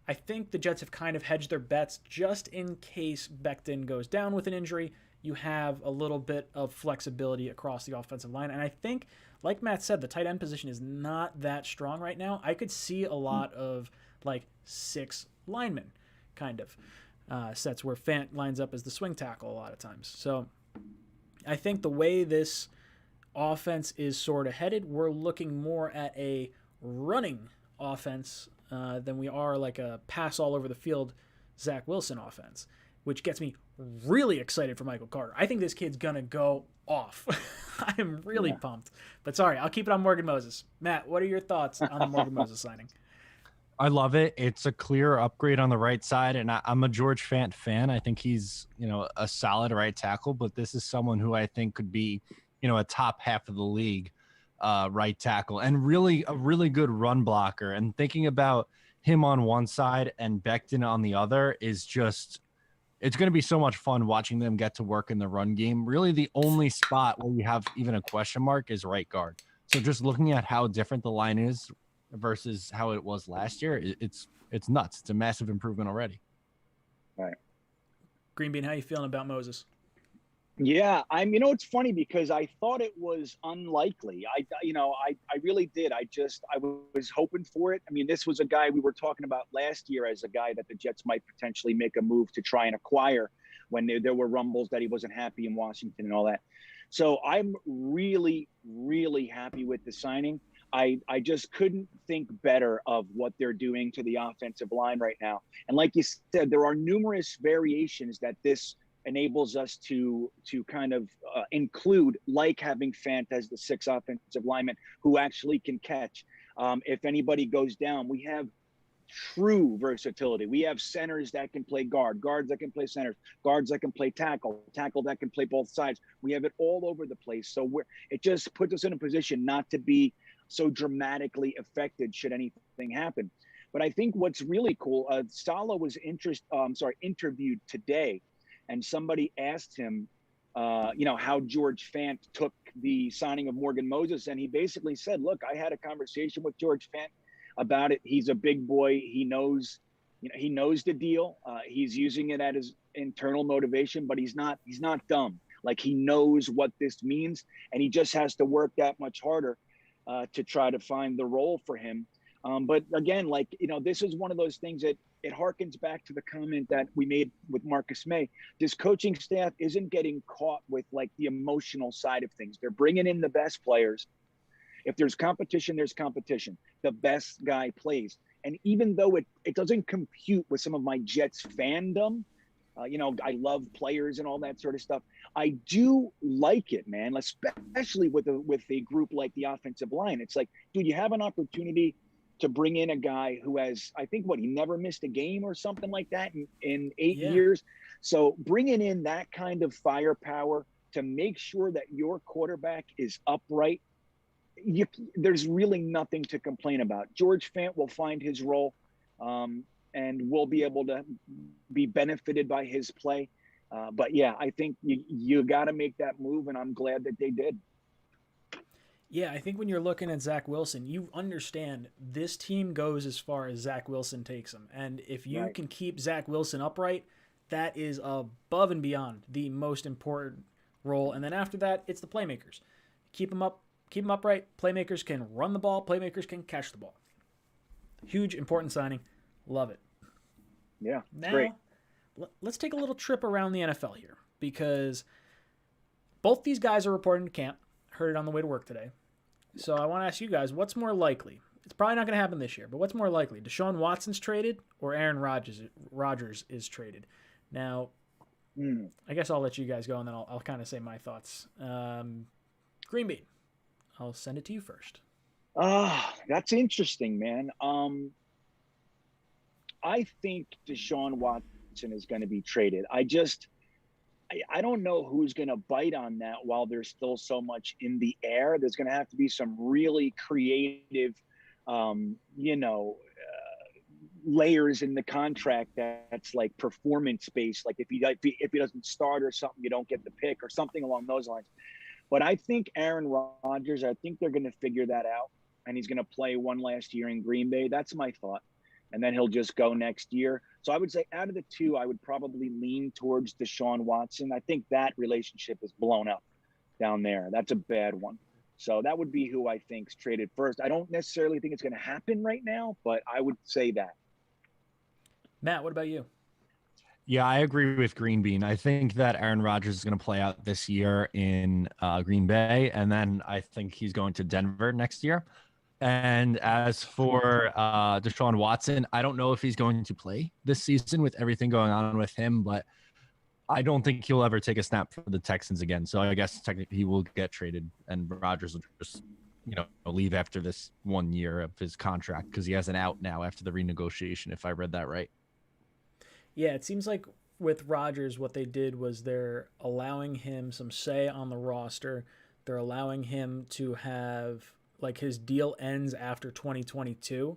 S1: I think the Jets have kind of hedged their bets just in case Becton goes down with an injury. You have a little bit of flexibility across the offensive line. And I think, like Matt said, the tight end position is not that strong right now. I could see a lot of like 6 linemen kind of sets where Fant lines up as the swing tackle a lot of times. So I think the way this offense is sort of headed, we're looking more at a running offense than we are like a pass all over the field Zach Wilson offense, which gets me really excited for Michael Carter. I think this kid's going to go off. I am really pumped. But sorry, I'll keep it on Morgan Moses. Matt, what are your thoughts on the Morgan Moses signing?
S2: I love it. It's a clear upgrade on the right side, and I'm a George Fant fan. I think he's, a solid right tackle, but this is someone who I think could be, a top half of the league right tackle and really a really good run blocker. And thinking about him on one side and Becton on the other is just, it's going to be so much fun watching them get to work in the run game. Really, the only spot where you have even a question mark is right guard. So just looking at how different the line is versus how it was last year, it's nuts. It's a massive improvement already.
S3: Right.
S1: Green Bean, how you feeling about Moses?
S3: Yeah, it's funny because I thought it was unlikely. I really did. I was hoping for it. I mean, this was a guy we were talking about last year as a guy that the Jets might potentially make a move to try and acquire when there were rumbles that he wasn't happy in Washington and all that. So I'm really, really happy with the signing. I just couldn't think better of what they're doing to the offensive line right now. And like you said, there are numerous variations that this enables us to kind of include, like having Fant as the 6th offensive lineman who actually can catch. If anybody goes down, we have true versatility. We have centers that can play guards that can play centers, guards that can play tackle that can play both sides. We have it all over the place. So it just puts us in a position not to be so dramatically affected should anything happen. But I think what's really cool, Saleh was interviewed today, and somebody asked him, how George Fant took the signing of Morgan Moses, and he basically said, "Look, I had a conversation with George Fant about it. He's a big boy. He knows, he knows the deal. He's using it at his internal motivation, but he's not dumb. Like, he knows what this means, and he just has to work that much harder to try to find the role for him." But again, this is one of those things that it harkens back to the comment that we made with Marcus May. This coaching staff isn't getting caught with the emotional side of things. They're bringing in the best players. If there's competition, there's competition. The best guy plays. And even though it doesn't compute with some of my Jets fandom, I love players and all that sort of stuff, I do like it, man, especially with a group like the offensive line. It's like, dude, you have an opportunity to bring in a guy who has, I think, he never missed a game or something like that in 8 years. So bringing in that kind of firepower to make sure that your quarterback is upright, there's really nothing to complain about. George Fant will find his role, and we'll be able to be benefited by his play. But yeah, I think you got to make that move, and I'm glad that they did.
S1: Yeah, I think when you're looking at Zach Wilson, you understand this team goes as far as Zach Wilson takes them. And if you can keep Zach Wilson upright, that is above and beyond the most important role. And then after that, it's the playmakers. Keep them upright. Playmakers can run the ball. Playmakers can catch the ball. Huge, important signing. Love it.
S3: Yeah,
S1: now,
S3: great.
S1: Let's take a little trip around the NFL here, because both these guys are reporting to camp. Heard it on the way to work today. So I want to ask you guys, what's more likely? It's probably not going to happen this year, but what's more likely? Deshaun Watson's traded or Aaron Rodgers is traded? Now, I guess I'll let you guys go, and then I'll kind of say my thoughts. Green Bean, I'll send it to you first.
S3: That's interesting, man. I think Deshaun Watson is going to be traded. I don't know who's going to bite on that while there's still so much in the air. There's going to have to be some really creative, layers in the contract that's like performance based. Like if he doesn't start or something, you don't get the pick or something along those lines. But I think Aaron Rodgers, I think they're going to figure that out, and he's going to play one last year in Green Bay. That's my thought. And then he'll just go next year. So I would say out of the two, I would probably lean towards Deshaun Watson. I think that relationship is blown up down there. That's a bad one. So that would be who I think's traded first. I don't necessarily think it's going to happen right now, but I would say that.
S1: Matt, what about you?
S2: Yeah, I agree with Green Bean. I think that Aaron Rodgers is going to play out this year in Green Bay, and then I think he's going to Denver next year. And as for Deshaun Watson, I don't know if he's going to play this season with everything going on with him, but I don't think he'll ever take a snap for the Texans again. So I guess technically he will get traded, and Rodgers will just, leave after this 1 year of his contract because he has an out now after the renegotiation, if I read that right.
S1: Yeah, it seems like with Rodgers, what they did was they're allowing him some say on the roster. They're allowing him to have, like, his deal ends after 2022.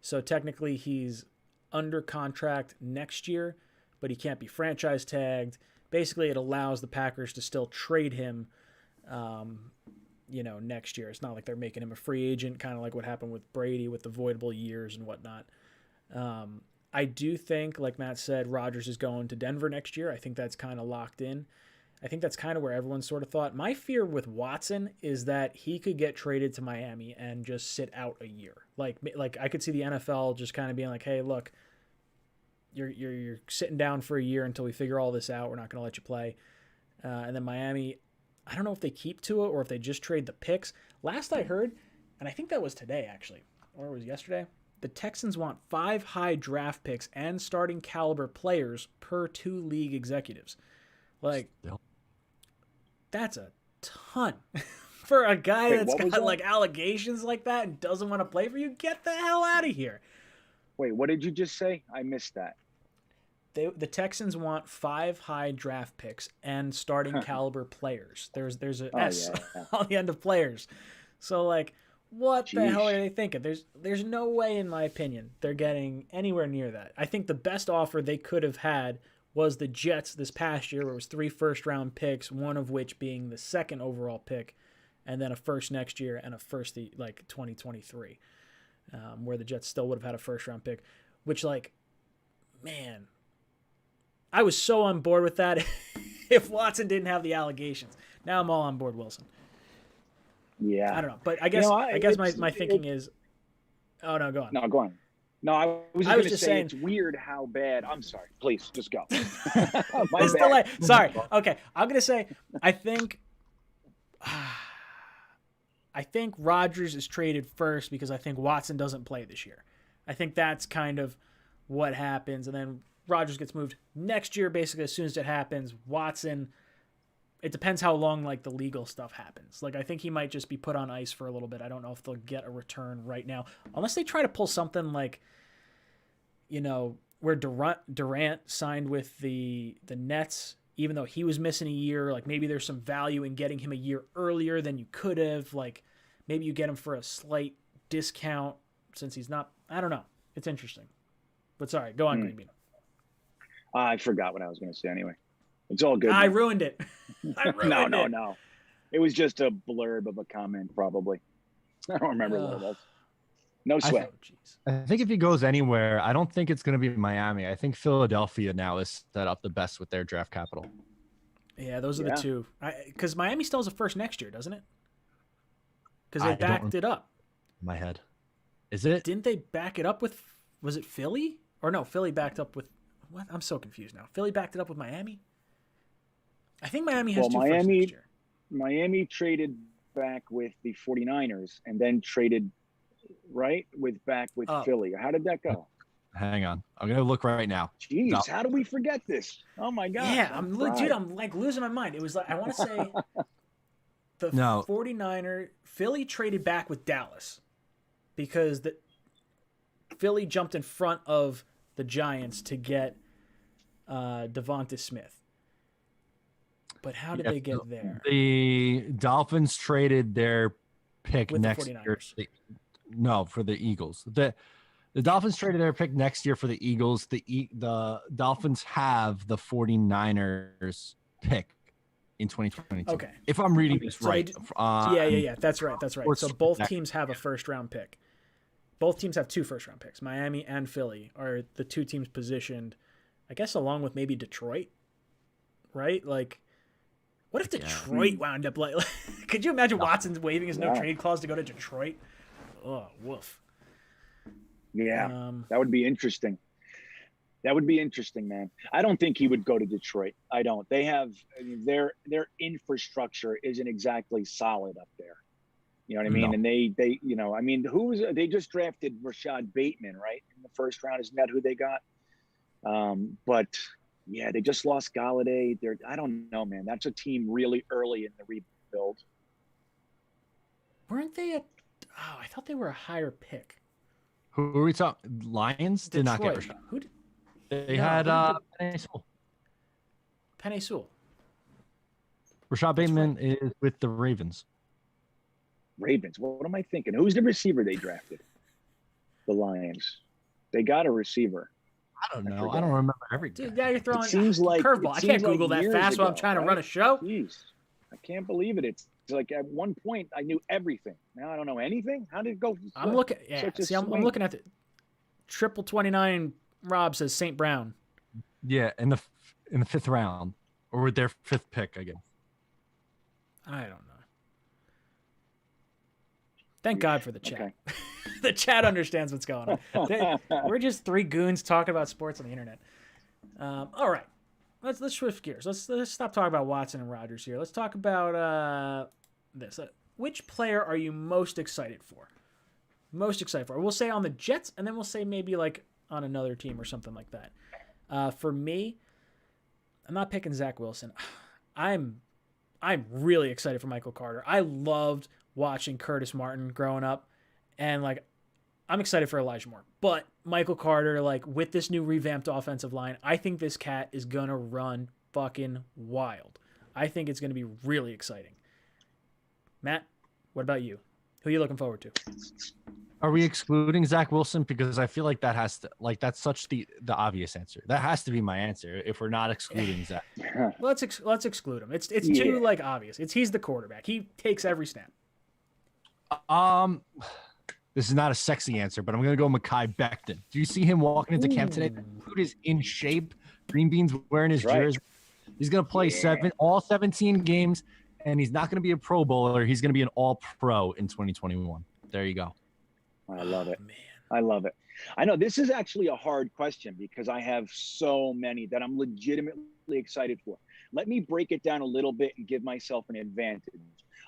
S1: So technically he's under contract next year, but he can't be franchise tagged. Basically, it allows the Packers to still trade him, next year. It's not like they're making him a free agent, kind of like what happened with Brady with the voidable years and whatnot. I do think, like Matt said, Rodgers is going to Denver next year. I think that's kind of locked in. I think that's kind of where everyone sort of thought. My fear with Watson is that he could get traded to Miami and just sit out a year. Like I could see the NFL just kind of being like, hey, look, you're sitting down for a year until we figure all this out. We're not going to let you play. And then Miami, I don't know if they keep Tua or if they just trade the picks. Last I heard, and I think that was today actually, or it was yesterday, the Texans want 5 high draft picks and starting caliber players per 2 league executives. Like, that's a ton. For a guy that's got like allegations like that and doesn't want to play for you, get the hell out of here.
S3: Wait, what did you just say? I missed that.
S1: The Texans want 5 high draft picks and starting caliber players. There's an S on the end of players. So like, what the hell are they thinking? There's no way, in my opinion, they're getting anywhere near that. I think the best offer they could have had was the Jets this past year, where it was 3 first-round picks, one of which being the 2nd overall pick, and then a first next year and a first 2023, where the Jets still would have had a first-round pick, which, like, man, I was so on board with that if Watson didn't have the allegations. Now I'm all on board Wilson.
S3: Yeah.
S1: I don't know, but I guess my thinking is, oh no, go on.
S3: No, go on. No, I was just going to say it's weird how bad. I'm sorry. Please, just go.
S1: It's delay. Sorry. Okay, I'm going to say I think Rodgers is traded first because I think Watson doesn't play this year. I think that's kind of what happens, and then Rodgers gets moved next year. Basically, as soon as it happens, Watson. It depends how long like the legal stuff happens. Like I think he might just be put on ice for a little bit. I don't know if they'll get a return right now, unless they try to pull something like, where Durant signed with the Nets, even though he was missing a year. Like maybe there's some value in getting him a year earlier than you could have. Like maybe you get him for a slight discount since he's not. I don't know. It's interesting. But sorry, go on, Green Bean.
S3: I forgot what I was going to say anyway. It's all good.
S1: I ruined it.
S3: No. It was just a blurb of a comment, probably. I don't remember what it was. No sweat.
S2: I think if he goes anywhere, I don't think it's going to be Miami. I think Philadelphia now is set up the best with their draft capital.
S1: Yeah, those are the two. Because Miami still has a first next year, doesn't it? Because they backed it up.
S2: In my head. Is it?
S1: Didn't they back it up with, was it Philly? Or no, Philly backed up with, what? I'm so confused now. Philly backed it up with Miami? I think Miami has two firsts next year.
S3: Miami traded back with the 49ers and then traded back with Philly. How did that go?
S2: Hang on. I'm going to look right now.
S3: Jeez, how do we forget this? Oh my God.
S1: Yeah, I'm like losing my mind. It was like, I want to say the 49er, Philly traded back with Dallas because Philly jumped in front of the Giants to get Devonta Smith. But how did they get there?
S2: The Dolphins traded their pick
S1: With
S2: next
S1: the
S2: year.
S1: 49ers.
S2: No, for the Eagles. The Dolphins traded their pick next year for the Eagles. The Dolphins have the 49ers pick in 2022.
S1: Okay.
S2: If I'm reading this
S1: So
S2: right.
S1: yeah. That's right.
S2: Sports
S1: So both
S2: Connect.
S1: teams have a first-round pick. Both teams have 2 first-round picks. Miami and Philly are the 2 teams positioned, I guess, along with maybe Detroit, right? Like, what if Detroit wound up like could you imagine Watson waiving his no-trade clause to go to Detroit? Oh, woof.
S3: Yeah, that would be interesting. That would be interesting, man. I don't think he would go to Detroit. I don't. They have their infrastructure isn't exactly solid up there. You know what I mean?
S2: No.
S3: And they I mean, they just drafted Rashad Bateman, right? In the first round. Isn't that who they got? But yeah, they just lost Galladay. I don't know, man. That's a team really early in the rebuild.
S1: Weren't they I thought they were a higher pick.
S2: Who are we talking? Lions did not get Rashad.
S1: Who did?
S2: They had Penei Sewell.
S1: Penei Sewell.
S2: Rashad Bateman is with the Ravens.
S3: Ravens. What am I thinking? Who's the receiver they drafted? The Lions. They got a receiver.
S2: I don't know. I don't remember everything.
S1: Dude, now you're throwing
S3: seems like
S1: curveball. I can't Google that fast while I'm trying to run a show.
S3: Jeez. I can't believe it. It's like at one point I knew everything. Now I don't know anything. How did it go?
S1: I'm looking. Yeah. See, I'm looking at the triple 29. Rob says St. Brown.
S2: Yeah, in the 5th round, or with their 5th pick, I guess.
S1: I don't know. Thank God for the chat.
S3: Okay.
S1: The chat understands what's going on. We're just 3 goons talking about sports on the internet. All right, let's shift gears. Let's stop talking about Watson and Rodgers here. Let's talk about this. Which player are you most excited for? Most excited for? We'll say on the Jets, and then we'll say maybe like on another team or something like that. For me, I'm not picking Zach Wilson. I'm really excited for Michael Carter. I loved watching Curtis Martin growing up, and like I'm excited for Elijah Moore. But Michael Carter, like with this new revamped offensive line, I think this cat is gonna run fucking wild. I think it's gonna be really exciting. Matt, what about you? Who are you looking forward to?
S2: Are we excluding Zach Wilson? Because I feel like that has to, like, that's such the obvious answer. That has to be my answer if we're not excluding Zach.
S1: Let's exclude him. It's too like obvious. He's the quarterback. He takes every snap.
S2: This is not a sexy answer, but I'm gonna go Mekhi Becton. Do you see him walking into camp today? The dude is in shape. Green Bean's wearing his jersey. He's gonna play all 17 games, and he's not gonna be a Pro Bowler. He's gonna be an All-Pro in 2021. There you go.
S3: I love it.
S1: Man.
S3: I love it. I know this is actually a hard question because I have so many that I'm legitimately excited for. Let me break it down a little bit and give myself an advantage.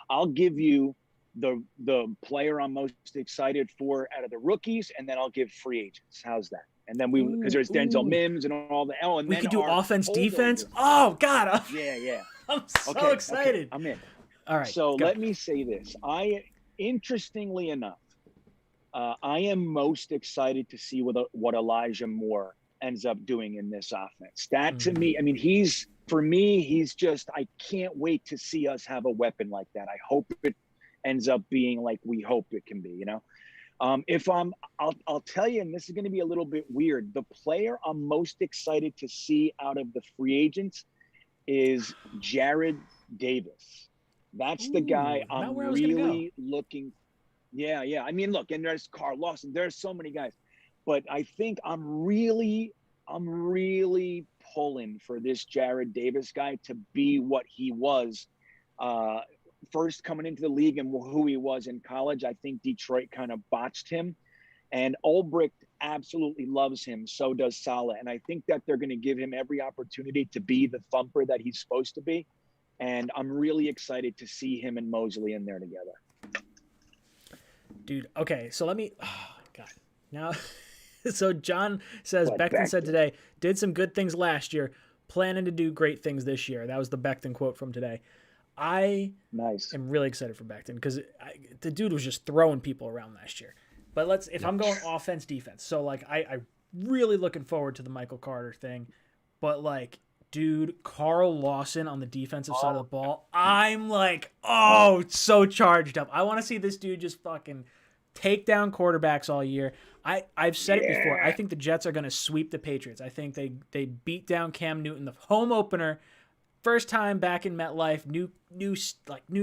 S3: I'll give you the player I'm most excited for out of the rookies, and then I'll give free agents. How's that? And then because there's Denzel Mims and all the and
S1: we
S3: then
S1: could do offense,
S3: holdovers.
S1: defense. Oh God!
S3: Yeah.
S1: I'm so excited.
S3: Okay, I'm in.
S1: All right.
S3: So let me say this. Interestingly enough, I am most excited to see what Elijah Moore ends up doing in this offense. That to me, I mean, he's just, I can't wait to see us have a weapon like that. I hope it ends up being like we hope it can be, you know? I'll tell you, and this is going to be a little bit weird. The player I'm most excited to see out of the free agents is Jared Davis. That's the guy I'm really looking. Yeah. I mean, look, and there's Carl Lawson. There's so many guys, but I think I'm really pulling for this Jared Davis guy to be what he was first coming into the league and who he was in college. I think Detroit kind of botched him, and Ulbricht absolutely loves him. So does Saleh. And I think that they're going to give him every opportunity to be the thumper that he's supposed to be. And I'm really excited to see him and Mosley in there together.
S1: Dude, okay, so let me God. Now so John says Becton said today, did some good things last year, planning to do great things this year. That was the Becton quote from today. I am really excited for Becton because the dude was just throwing people around last year. But I'm going offense, defense. So like I really looking forward to the Michael Carter thing. but like, dude, Carl Lawson on the defensive side of the ball, I'm like, oh, so charged up. I want to see this dude just fucking take down quarterbacks all year. I've said it before. I think the Jets are going to sweep the Patriots. I think they beat down Cam Newton, the home opener, first time back in MetLife, new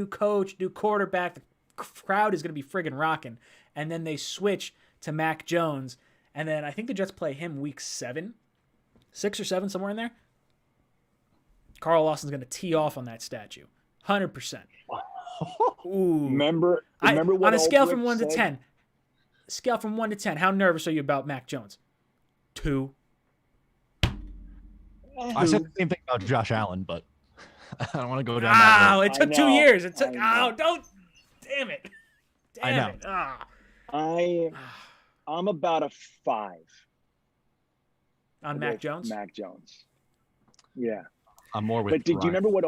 S1: coach, new quarterback. The crowd is going to be friggin' rocking. And then they switch to Mac Jones, and then I think the Jets play him week 6 or 7, somewhere in there. Carl Lawson's going to tee off on that statue. 100%. Ooh.
S3: Remember what
S1: on a scale from
S3: Ulbrich
S1: 1 to
S3: said?
S1: 10. Scale from 1 to 10. How nervous are you about Mac Jones? 2.
S2: I said the same thing about Josh Allen, but I don't want to go down that road.
S1: Oh, it took 2 years. It took. Oh, don't. Damn it.
S2: I know.
S1: It. Ah.
S3: I'm about a 5
S1: On Mac
S3: with
S1: Jones?
S3: Mac Jones. Yeah.
S2: I'm more with
S3: But did you
S2: Ryan.
S3: remember what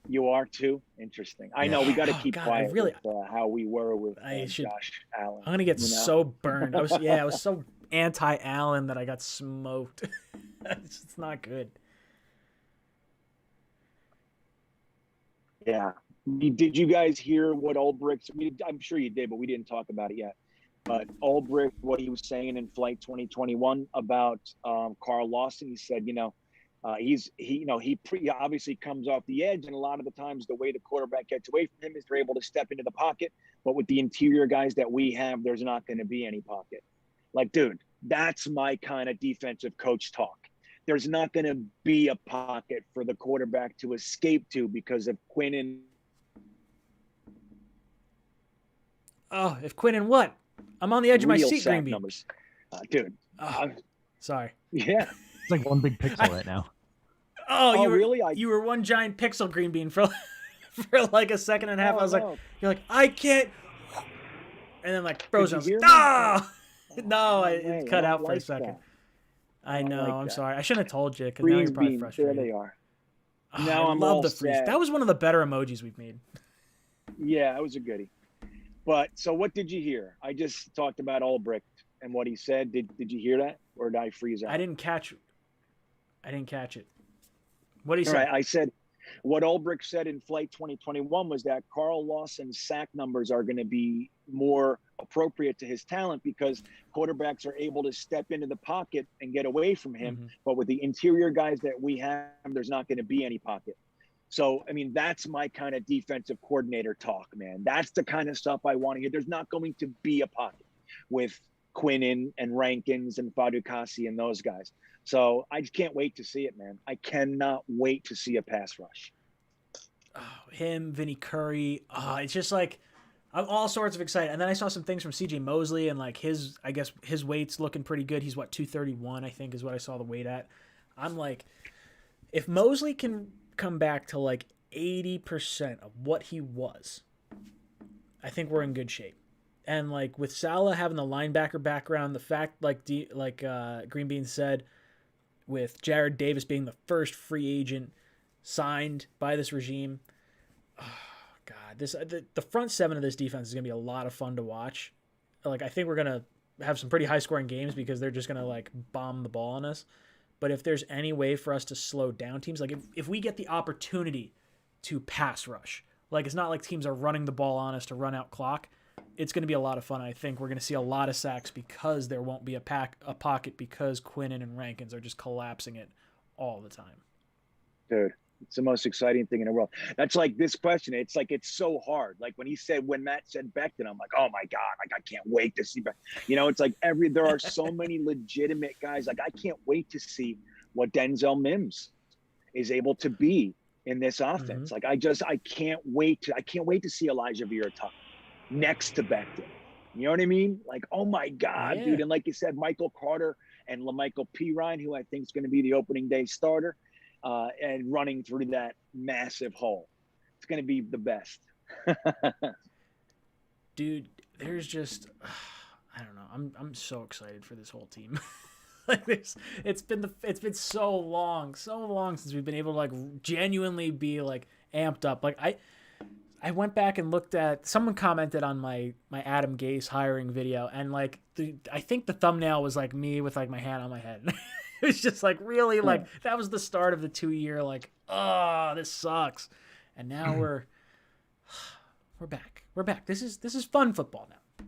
S3: you are too? Interesting. I know we got to keep
S1: God,
S3: quiet
S1: really-
S3: with how we were with
S1: should-
S3: Josh Allen.
S1: I'm gonna get
S3: you know?
S1: so burned. I was so anti-Allen that I got smoked. It's not good.
S3: Yeah. Did you guys hear what Ulbrich? I'm sure you did, but we didn't talk about it yet. But Ulbrich, what he was saying in Flight 2021 about Carl Lawson, he said, he obviously comes off the edge, and a lot of the times the way the quarterback gets away from him is they're able to step into the pocket. But with the interior guys that we have, there's not going to be any pocket. Like, dude, that's my kind of defensive coach talk. There's not going to be a pocket for the quarterback to escape to because of Quinn and.
S1: Oh, if Quinn and what? I'm on the edge of my
S3: real
S1: seat,
S3: sack
S1: Green Bean.
S3: numbers. Dude.
S1: Oh, sorry.
S3: Yeah.
S2: It's like one big pixel right now.
S1: Oh,
S3: really?
S1: You were one giant pixel, Green Bean, for like a second and a half. I was
S3: no.
S1: like, you're like, I can't. And then like frozen. I was
S3: Did you
S1: like,
S3: hear me?
S1: ah! No,
S3: Hey,
S1: it
S3: I
S1: cut
S3: don't
S1: out for a
S3: like
S1: second.
S3: that.
S1: I know.
S3: like
S1: I'm
S3: that.
S1: sorry. I shouldn't have told you because now
S3: Green
S1: you're probably
S3: beans,
S1: frustrated.
S3: there they are.
S1: Oh,
S3: Now
S1: I
S3: I'm
S1: love
S3: all
S1: the freeze.
S3: sad.
S1: That was one of the better emojis we've made.
S3: Yeah, it was a goodie. But so what did you hear? I just talked about Ulbrich and what he said. Did you hear that? Or did I freeze out?
S1: I didn't catch it. What did he
S3: All
S1: say?
S3: right, I said what Ulbrich said in Flight 2021 was that Carl Lawson's sack numbers are going to be more appropriate to his talent because quarterbacks are able to step into the pocket and get away from him.
S1: Mhm.
S3: But with the interior guys that we have, there's not going to be any pocket. So, I mean, that's my kind of defensive coordinator talk, man. That's the kind of stuff I want to hear. There's not going to be a pocket with Quinnen and Rankins and Fadukasi and those guys. So I just can't wait to see it, man. I cannot wait to see a pass rush.
S1: Oh, him, Vinny Curry. It's just like I'm all sorts of excited. And then I saw some things from CJ Mosley and like his weight's looking pretty good. He's 231, I think is what I saw the weight at. I'm like, if Mosley can come back to like 80% of what he was, I think we're in good shape. And like with Salah having the linebacker background, the fact like Green Bean said, with Jared Davis being the first free agent signed by this regime, oh God, the front seven of this defense is gonna be a lot of fun to watch. Like I think we're gonna have some pretty high scoring games because they're just gonna like bomb the ball on us. But if there's any way for us to slow down teams, like if we get the opportunity to pass rush, like it's not like teams are running the ball on us to run out clock. It's going to be a lot of fun. I think we're going to see a lot of sacks because there won't be a pocket because Quinnen and Rankins are just collapsing it all the time.
S3: Dude, it's the most exciting thing in the world. That's like this question. It's like, it's so hard. Like when Matt said Becton, I'm like, oh my God, like I can't wait to see Becton. You know, it's like there are so many legitimate guys. Like I can't wait to see what Denzel Mims is able to be in this offense.
S1: Mm-hmm.
S3: Like I can't wait to see Elijah Vera-Tucker next to Becton. You know what I mean? Like, oh my God,
S1: Yeah.
S3: dude. And like you said, Michael Carter and LaMichael Pirine, who I think is going to be the opening day starter, and running through that massive hole. It's going to be the best.
S1: Dude, there's just I don't know. I'm so excited for this whole team. Like this, it's been so long since we've been able to like genuinely be like amped up. Like I went back and looked at, someone commented on my Adam Gase hiring video, and like I think the thumbnail was like me with like my hand on my head. It was just like really like that was the start of the 2 year like, oh, this sucks. And now we're back. We're back. This is fun football now.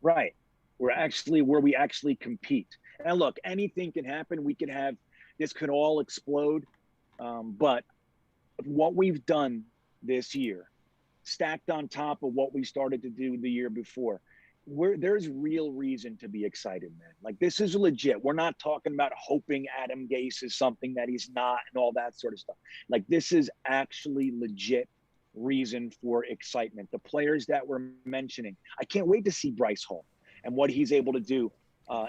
S3: Right. We're actually where we actually compete. And look, anything can happen. We could have this could all explode. But what we've done this year, stacked on top of what we started to do the year before, there's real reason to be excited, man. Like, this is legit. We're not talking about hoping Adam Gase is something that he's not and all that sort of stuff. Like, this is actually legit reason for excitement. The players that we're mentioning, I can't wait to see Bryce Hall and what he's able to do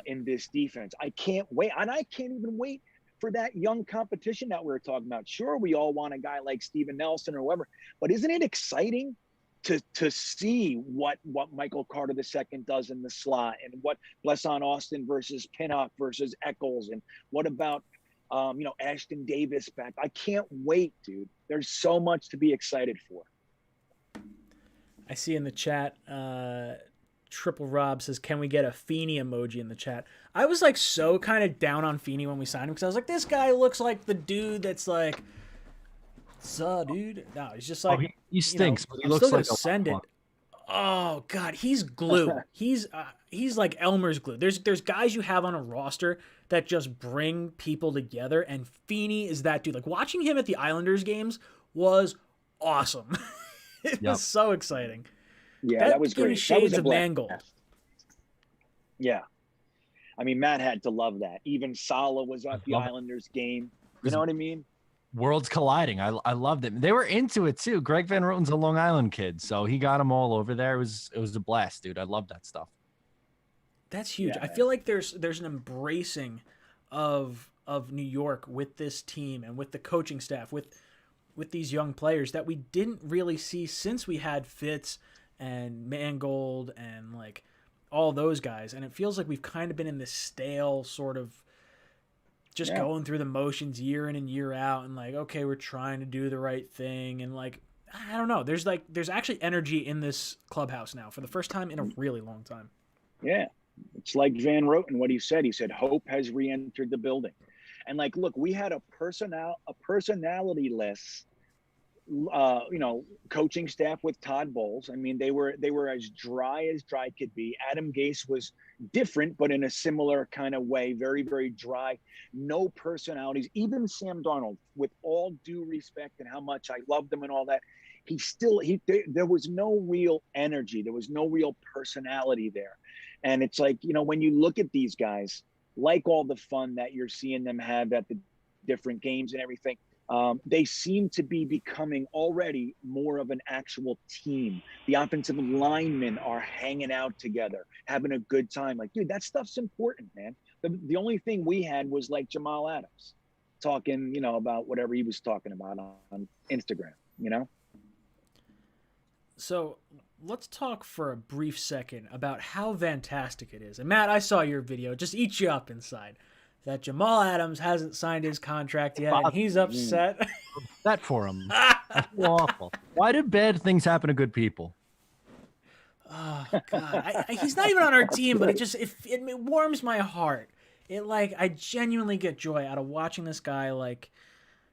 S3: in this defense. I can't wait. And I can't even wait for that young competition that we were talking about. Sure, we all want a guy like Steven Nelson or whoever, but isn't it exciting to see what Michael Carter II does in the slot, and what Blesson Austin versus Pinnock versus Eccles, and what about Ashton Davis back? I can't wait, dude. There's so much to be excited for.
S1: I see in the chat, Triple Rob says, can we get a Feeney emoji in the chat? I was like so kind of down on Feeney when we signed him because I was like, this guy looks like the dude that's like, dude. No, he's just like,
S2: he stinks, but he
S1: I'm
S2: looks
S1: still
S2: like
S1: gonna send it. Oh God, he's glue. he's like Elmer's glue. There's guys you have on a roster that just bring people together, and Feeney is that dude. Like, watching him at the Islanders games was awesome. It was so exciting.
S3: Yeah, that was
S1: gave me
S3: great.
S1: shades
S3: That was a
S1: of Mangold.
S3: Yeah. I mean, Matt had to love that. Even Sala was at the Islanders game. You know what I mean?
S2: Worlds colliding. I loved it. They were into it too. Greg Van Roten's a Long Island kid, so he got them all over there. It was a blast, dude. I love that stuff.
S1: That's huge.
S3: Yeah,
S1: I feel like there's an embracing of New York with this team and with the coaching staff, with these young players that we didn't really see since we had Fitz and Mangold and like all those guys. And it feels like we've kind of been in this stale sort of just going through the motions year in and year out, and like, okay, we're trying to do the right thing, and like, I don't know, there's actually energy in this clubhouse now for the first time in a really long time.
S3: Yeah, it's like Van Roten, what he said hope has re-entered the building. And like, look, we had a personality-less coaching staff with Todd Bowles. I mean, they were as dry could be. Adam Gase was different, but in a similar kind of way, very, very dry, no personalities. Even Sam Darnold, with all due respect and how much I loved him and all that, there was no real energy. There was no real personality there. And it's like, when you look at these guys, like all the fun that you're seeing them have at the different games and everything, they seem to be becoming already more of an actual team. The offensive linemen are hanging out together, having a good time. Like, dude, that stuff's important, man. The only thing we had was like Jamal Adams talking, about whatever he was talking about on Instagram,
S1: So let's talk for a brief second about how fantastic it is. And Matt, I saw your video. It just eats you up inside that Jamal Adams hasn't signed his contract yet, and he's upset.
S2: That for him. That's awful. Why do bad things happen to good people?
S1: Oh God, he's not even on our team, but it warms my heart. I genuinely get joy out of watching this guy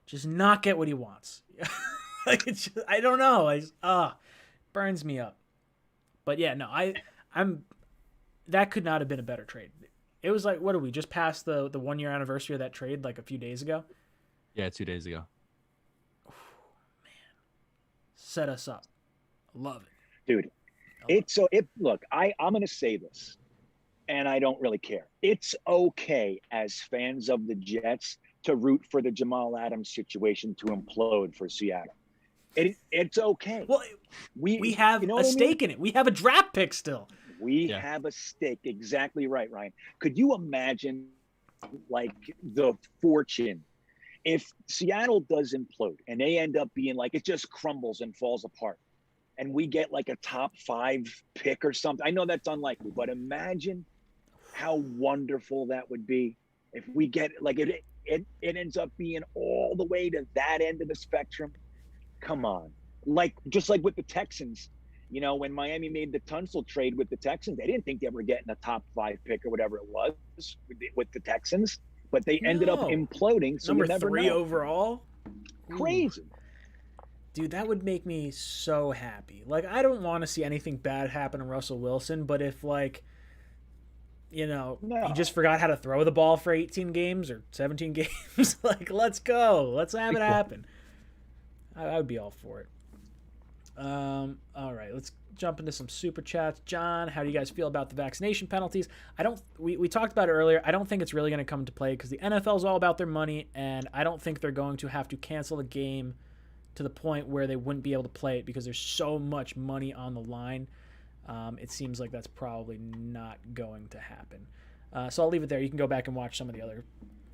S1: just not get what he wants. I don't know. Burns me up. But yeah, no, that could not have been a better trade. It was like, what are we just past the 1 year anniversary of that trade like a few days ago?
S2: Yeah, 2 days ago.
S1: Man, set us up. Love it,
S3: dude. Look, I'm going to say this, and I don't really care. It's okay as fans of the Jets to root for the Jamal Adams situation to implode for Seattle. It's okay.
S1: Well, we have a stake in it. We have a draft pick still.
S3: We have a stake. Exactly right, Ryan. Could you imagine the fortune if Seattle does implode and they end up being it just crumbles and falls apart, and we get a top 5 pick or something? I know that's unlikely, but imagine how wonderful that would be if we get it ends up being all the way to that end of the spectrum. Come on. Just like with the Texans, when Miami made the Tunsil trade with the Texans, they didn't think they were getting a top 5 pick or whatever it was with the Texans. but they ended up
S1: No.
S3: imploding. So
S1: Number
S3: you never
S1: 3
S3: know.
S1: overall.
S3: Crazy.
S1: Dude, that would make me so happy. Like, I don't want to see anything bad happen to Russell Wilson, but if, like, you know, he just forgot how to throw the ball for 18 games or 17 games, like, let's go. Let's have it happen. I would be all for it. All right, let's jump into some super chats. John, how do you guys feel about the vaccination penalties? We talked about it earlier. I don't think it's really going to come into play because the NFL is all about their money, and I don't think they're going to have to cancel the game to the point where they wouldn't be able to play it because there's so much money on the line. It seems like that's probably not going to happen. So I'll leave it there. You can go back and watch some of the other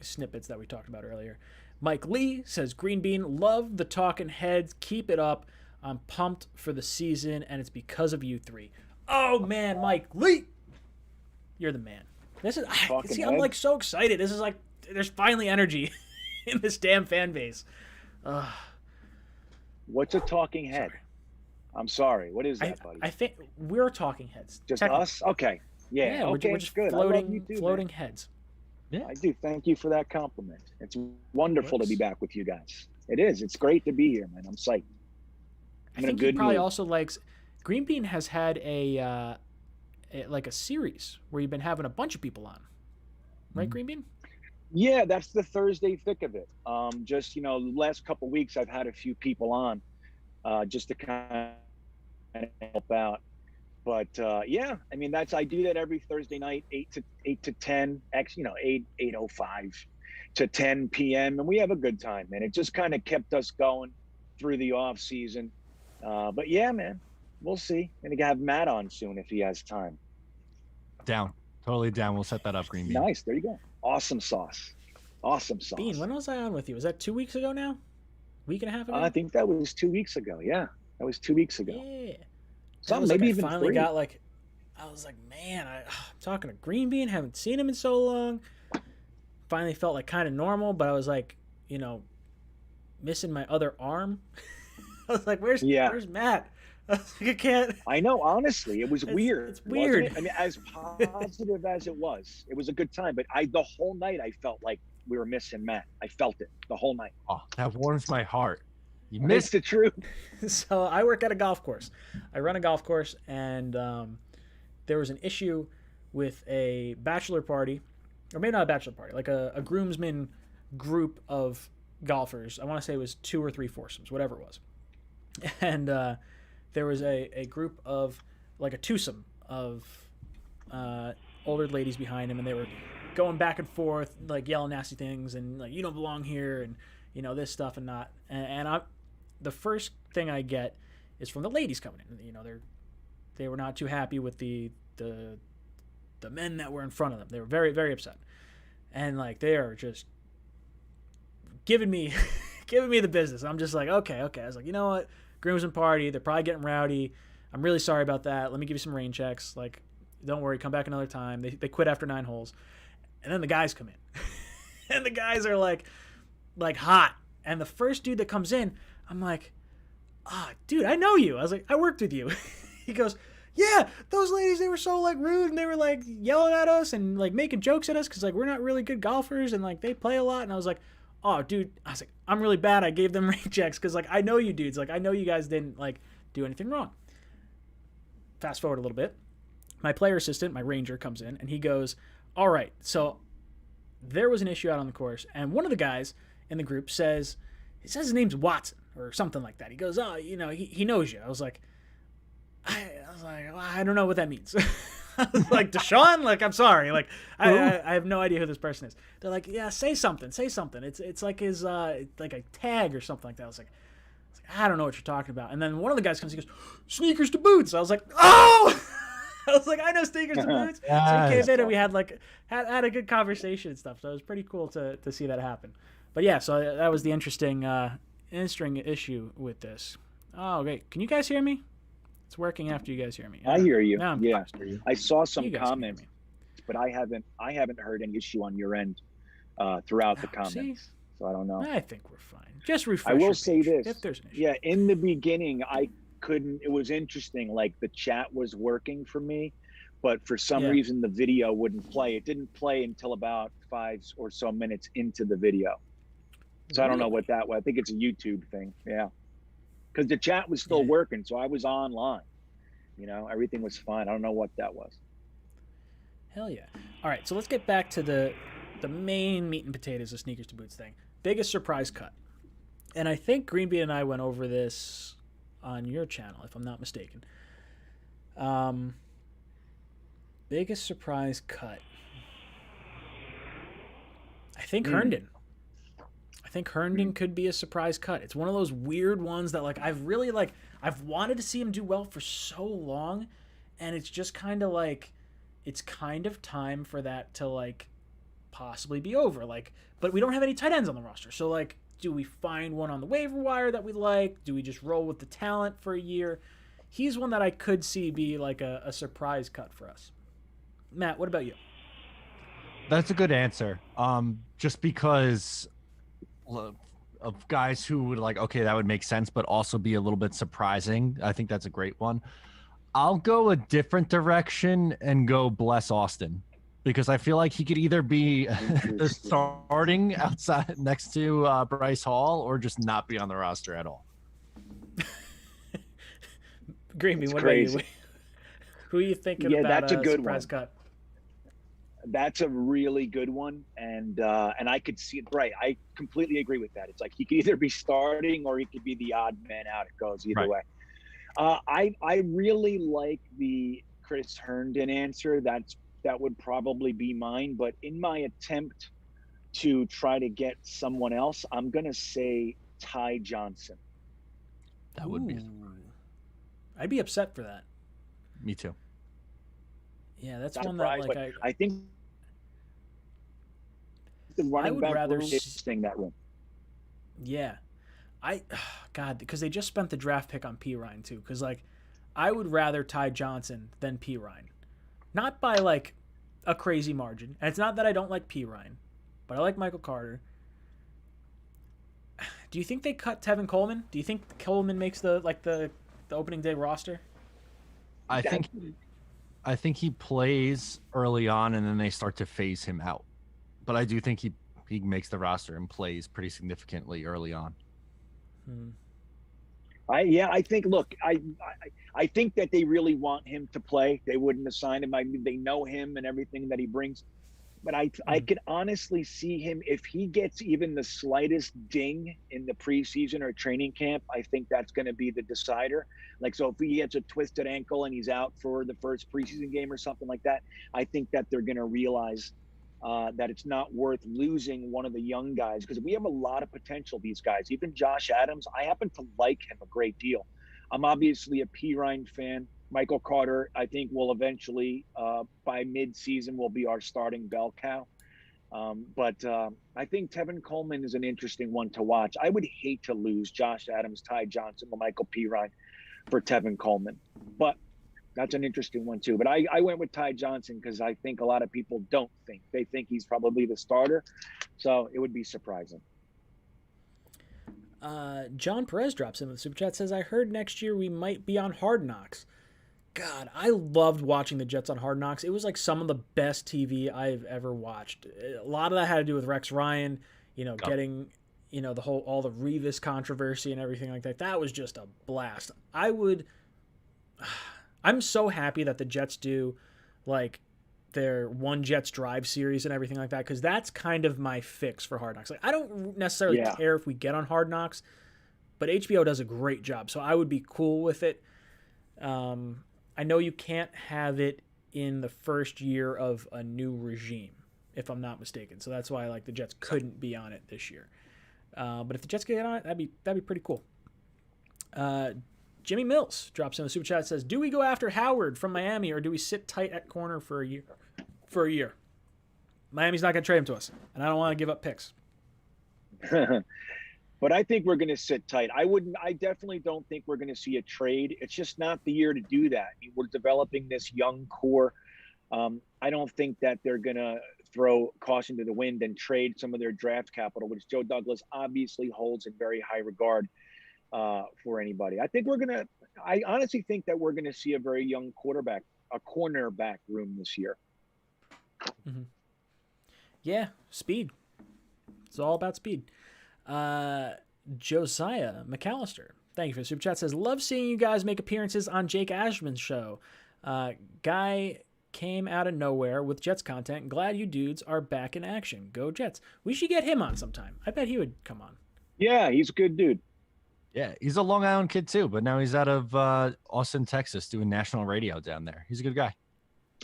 S1: snippets that we talked about earlier. Mike Lee says, Green Bean, love the talking heads. Keep it up. I'm pumped for the season, and it's because of you three. Oh, man, Mike Lee. You're the man. I'm like so excited. This is like, there's finally energy in this damn fan base.
S3: What's a talking head?
S1: Sorry.
S3: I'm sorry. What is that, buddy?
S1: I think we're talking heads.
S3: Just us? Okay. Yeah. Okay,
S1: we're just
S3: good.
S1: floating heads.
S3: Yeah. I do. Thank you for that compliment. It's wonderful to be back with you guys. It is. It's great to be here, man. I'm psyched.
S1: I think he probably also likes. Green Bean has had a series where you've been having a bunch of people on, right, Green Bean?
S3: Yeah, that's the Thursday thick of it. Just the last couple of weeks, I've had a few people on, just to kind of help out. But yeah, I mean I do that every Thursday night, 8 to 10, 8:05 to 10 p.m. and we have a good time, man. It just kind of kept us going through the off season. But yeah, man, we'll see. Gonna have Matt on soon if he has time.
S2: Down, totally down. We'll set that up, Green Bean.
S3: Nice. There you go. Awesome sauce.
S1: Bean, when was I on with you? Was that 2 weeks ago now? Week and a half ago?
S3: I think that was 2 weeks ago. Yeah, that was 2 weeks ago.
S1: Yeah.
S3: So maybe even
S1: finally
S3: 3.
S1: got I was like, man, I'm talking to Green Bean, haven't seen him in so long. Finally felt like kind of normal, but I was like, missing my other arm. I was like, where's Matt? I was like, I can't.
S3: I know, honestly, it was weird.
S1: It's weird.
S3: It? I mean, as positive as it was a good time. But the whole night I felt like we were missing Matt. I felt it the whole night.
S2: Oh, that warms my heart. You
S3: missed the truth.
S1: So I work at a golf course. I run a golf course, and there was an issue with a bachelor party, or maybe not a bachelor party, like a groomsmen group of golfers. I want to say it was 2 or 3 foursomes, whatever it was. And there was a group of, like a twosome of older ladies behind him, and they were going back and forth, like yelling nasty things, and like, you don't belong here, and this stuff and not. And the first thing I get is from the ladies coming in. They were not too happy with the men that were in front of them. They were very, very upset, and like they are just giving me the business. I'm just like, okay. I was like, you know what? Groomsmen party. They're probably getting rowdy. I'm really sorry about that. Let me give you some rain checks. Like, don't worry. Come back another time. They quit after 9 holes. And then the guys come in. And the guys are like hot. And the first dude that comes in, I'm like, dude, I know you. I was like, I worked with you. He goes, yeah, those ladies, they were so like rude, and they were like yelling at us and like making jokes at us because like we're not really good golfers and like they play a lot. And I was like, oh, dude, I was like, I'm really bad. I gave them rain checks because like I know you dudes. Like I know you guys didn't like do anything wrong. Fast forward a little bit. My player assistant, my ranger, comes in and he goes, all right, so there was an issue out on the course, and one of the guys in the group says his name's Watson or something like that. He goes, oh, he knows you. I was like, well, I don't know what that means. I was like, Deshaun? Like, I'm sorry. Like, I have no idea who this person is. They're like, yeah, say something. It's like his, like a tag or something like that. I was like, I don't know what you're talking about. And then one of the guys comes, he goes, sneakers to boots. I was like, oh! I was like, I know sneakers to boots.
S2: Yes.
S1: So he came in and we had like, had a good conversation and stuff. So it was pretty cool to see that happen. But yeah, so that was the interesting issue with this. Oh, okay. Can you guys hear me? It's working after you guys hear me.
S3: I hear you.
S1: No,
S3: yeah, I saw some comments, but I haven't heard any issue on your end throughout the comments. See? So I don't know.
S1: I think we're fine. Just refresh.
S3: I will say this.
S1: If there's an issue.
S3: Yeah, in the beginning, I couldn't. It was interesting. Like the chat was working for me, but for some
S1: Yeah.
S3: reason the video wouldn't play. It didn't play until about 5 or so minutes into the video. So I don't know what
S1: Really?
S3: that was. I think it's a YouTube thing. Yeah. Because the chat was still
S1: Yeah.
S3: working. So I was online. Everything was fine. I don't know what that was.
S1: Hell yeah. All right, so let's get back to the main meat and potatoes of sneakers to boots thing. Biggest surprise cut. And I think Greenbean and I went over this on your channel, if I'm not mistaken. Biggest surprise cut. I think Herndon. I think Herndon could be a surprise cut. It's one of those weird ones that I've wanted to see him do well for so long, and it's just kind of it's kind of time for that to possibly be over. But we don't have any tight ends on the roster, so do we find one on the waiver wire that we like? Do we just roll with the talent for a year? He's one that I could see be a surprise cut for us. Matt, what about you?
S2: That's a good answer. Just because of guys who would okay, that would make sense, but also be a little bit surprising. I think that's a great one. I'll go a different direction and go Bless Austin, because I feel like he could either be the starting outside next to Bryce Hall or just not be on the roster at all.
S1: Greenbean, what about you? Who are you thinking about
S3: that's a good
S1: surprise
S3: one.
S1: cut?
S3: That's a really good one, and I could see it. Right, I completely agree with that. It's he could either be starting or he could be the odd man out. It goes either way. I really like the Chris Herndon answer. That would probably be mine. But in my attempt to try to get someone else, I'm gonna say Ty Johnson.
S2: That would be.
S1: I'd be upset for that.
S2: Me too.
S1: Yeah, that's one that
S3: I think the running back room is staying that room.
S1: Yeah, because they just spent the draft pick on P. Ryan too. Because I would rather Ty Johnson than P. Ryan, not by a crazy margin. And it's not that I don't like P. Ryan, but I like Michael Carter. Do you think they cut Tevin Coleman? Do you think Coleman makes the opening day roster?
S2: I think he plays early on and then they start to phase him out. But I do think he makes the roster and plays pretty significantly early on.
S3: I think. Look, I think that they really want him to play. They wouldn't have signed him. They know him and everything that he brings. But I could honestly see him, if he gets even the slightest ding in the preseason or training camp, I think that's going to be the decider. So if he gets a twisted ankle and he's out for the first preseason game or something like that, I think that they're going to realize that it's not worth losing one of the young guys, because we have a lot of potential, these guys. Even Josh Adams, I happen to like him a great deal. I'm obviously a P. Ryan fan. Michael Carter, I think, will eventually, by mid-season, will be our starting bell cow. But I think Tevin Coleman is an interesting one to watch. I would hate to lose Josh Adams, Ty Johnson, or Michael P. Ryan for Tevin Coleman. But that's an interesting one, too. But I went with Ty Johnson because I think a lot of people don't think. They think he's probably the starter. So it would be surprising.
S1: John Perez drops in with the super chat, says, I heard next year we might be on Hard Knocks. God, I loved watching the Jets on Hard Knocks. It was some of the best TV I've ever watched. A lot of that had to do with Rex Ryan, getting, all the Revis controversy and everything like that. That was just a blast. I'm so happy that the Jets do their One Jets Drive series and everything like that, because that's kind of my fix for Hard Knocks. I don't necessarily care if we get on Hard Knocks, but HBO does a great job, so I would be cool with it. I know you can't have it in the first year of a new regime, if I'm not mistaken. So that's why the Jets couldn't be on it this year. But if the Jets get on it, that'd be pretty cool. Jimmy Mills drops in the super chat, says, "Do we go after Howard from Miami, or do we sit tight at corner for a year? Miami's not going to trade him to us, and I don't want to give up picks."
S3: But I think we're going to sit tight. I definitely don't think we're going to see a trade. It's just not the year to do that. We're developing this young core. I don't think that they're going to throw caution to the wind and trade some of their draft capital, which Joe Douglas obviously holds in very high regard for anybody. I honestly think that we're going to see a very young quarterback a cornerback room this year.
S1: Mm-hmm. Yeah, speed. It's all about speed. Josiah McAllister, thank you for the super chat, says, love seeing you guys make appearances on Jake Ashman's show. Guy came out of nowhere with Jets content. Glad you dudes are back in action. Go Jets. We should get him on sometime. I bet he would come on.
S3: Yeah, he's a good dude.
S2: Yeah, he's a Long Island kid too, but now he's out of Austin, Texas, doing national radio down there. He's a good guy.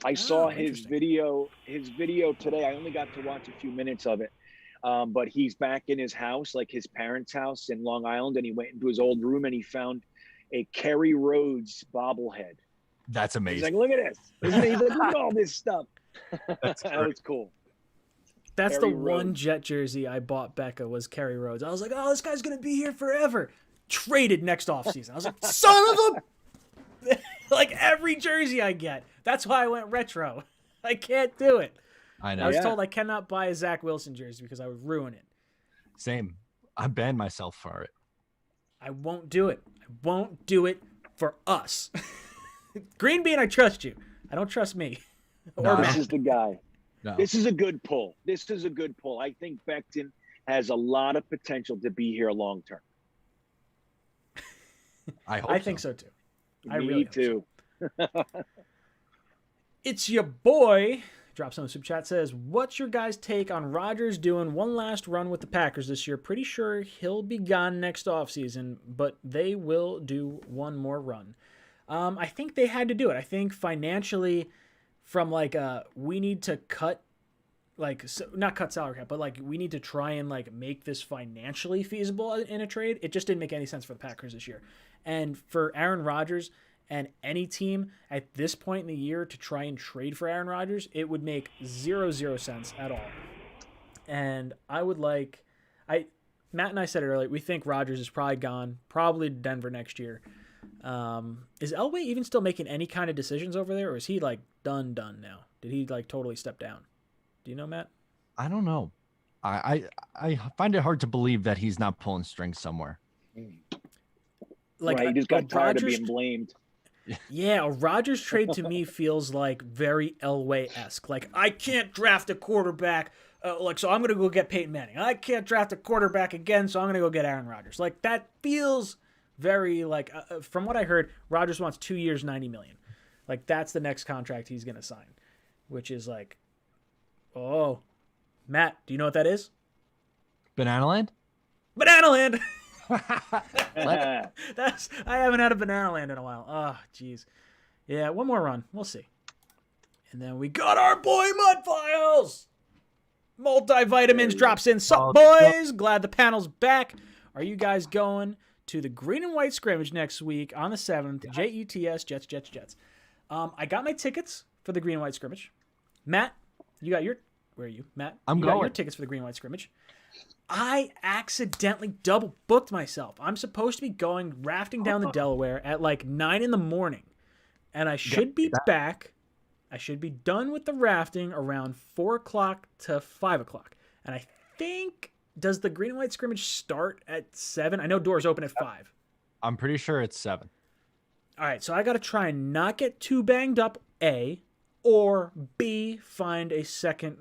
S3: I saw his video today. I only got to watch a few minutes of it. But he's back in his house, like his parents' house in Long Island, and he went into his old room and he found a Kerry Rhodes bobblehead.
S2: That's amazing.
S3: He's like, look at this. He's like, look at all this stuff. That was cool.
S1: That's
S3: Kerry
S1: the
S3: Rhodes.
S1: one Jet jersey I bought Becca was Kerry Rhodes. I was like, oh, this guy's going to be here forever. Traded next offseason. I was like, son of a... like every jersey I get. That's why I went retro. I can't do it.
S2: I know.
S1: I was told I cannot buy a Zach Wilson jersey because I would ruin it.
S2: Same. I banned myself for it.
S1: I won't do it. I won't do it for us. Green Bean, I trust you. I don't trust me.
S2: No,
S3: This is the guy.
S2: No.
S3: This is a good pull. I think Becton has a lot of potential to be here long term.
S2: I
S1: think so too.
S3: Me
S1: really
S3: too.
S1: It's your boy. Drops on the super chat, says, what's your guys' take on Rodgers doing one last run with the Packers this year? Pretty sure he'll be gone next offseason, but they will do one more run. I think they had to do it. I think financially, from like we need to cut, like, so, not cut salary cap, but like we need to try and like make this financially feasible in a trade. It just didn't make any sense for the Packers this year. And for Aaron Rodgers and any team at this point in the year to try and trade for Aaron Rodgers, it would make zero sense at all. And I would like, Matt and I said it earlier, we think Rodgers is probably gone, probably to Denver next year. Is Elway even still making any kind of decisions over there, or is he like done now? Did he like totally step down? Do you know, Matt?
S2: I don't know. I find it hard to believe that he's not pulling strings somewhere.
S3: Like, he just got tired of being blamed.
S1: Yeah, a Rodgers trade to me feels like very Elway-esque. Like, I can't draft a quarterback, so I'm going to go get Peyton Manning. I can't draft a quarterback again, so I'm going to go get Aaron Rodgers. Like, that feels very, like, from what I heard, Rodgers wants 2 years, $90 million. Like, that's the next contract he's going to sign, which is like, oh. Matt, do you know what that is?
S2: Banana Land?
S1: Banana Land! I haven't had a Banana Land in a while. Oh, jeez. Yeah, one more run. We'll see. And then we got our boy Mud Files. Multivitamins drops in. Sup, boys? Glad the panel's back. Are you guys going to the green and white scrimmage next week on the 7th? Jets, Jets. I got my tickets for the green and white scrimmage. Matt, you got your... Where are you, Matt?
S2: I'm
S1: you
S2: going.
S1: got your tickets for the green and white scrimmage. I accidentally double booked myself. I'm supposed to be going rafting down the Delaware at like 9 a.m. And I should be back. I should be done with the rafting around 4 o'clock to 5 o'clock. And I think, does the green and white scrimmage start at 7? I know doors open at 5.
S2: I'm pretty sure it's 7.
S1: All right, so I got to try and not get too banged up, A, or B, find a second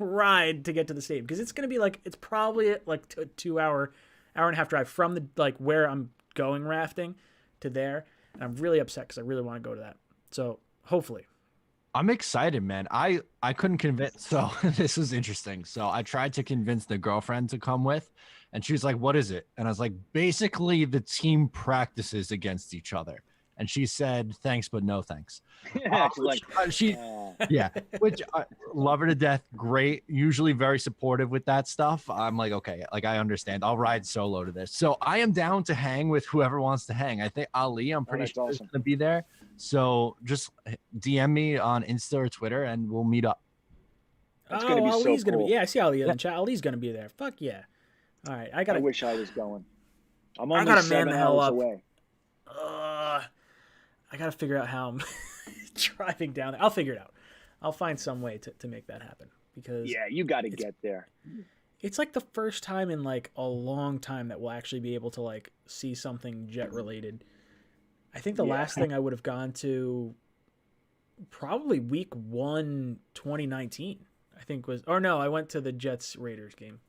S1: ride to get to the stadium, because it's going to be like, it's probably like a 2 hour and a half drive from the like where I'm going rafting to there, and I'm really upset because I really want to go to that. So hopefully,
S2: I'm excited, man. I couldn't convince. So this was interesting. So I tried to convince the girlfriend to come with, and she was like, "What is it?" And I was like, "Basically, the team practices against each other." And she said, "Thanks, but no thanks." Which I love her to death. Great. Usually very supportive with that stuff. I'm like, okay, like I understand. I'll ride solo to this. So I am down to hang with whoever wants to hang. I think Ali, I'm pretty sure is going to be there. So just DM me on Insta or Twitter and we'll meet up.
S3: That's going to be
S1: Ali's
S3: so cool.
S1: Gonna be, yeah, I see Ali in the chat. Ali's going to be there. Fuck yeah. All right.
S3: I wish I was going. I'm
S1: I
S3: only
S1: gotta
S3: 7
S1: man the hell
S3: hours
S1: up.
S3: away.
S1: I got to figure out how I'm driving down there. I'll figure it out. I'll find some way to make that happen, because
S3: Yeah, you got to get there.
S1: it's like the first time in like a long time that we'll actually be able to like see something jet related. I think the last thing I would have gone to Probably week 1, 2019, I think was, or no, I went to the Jets Raiders game.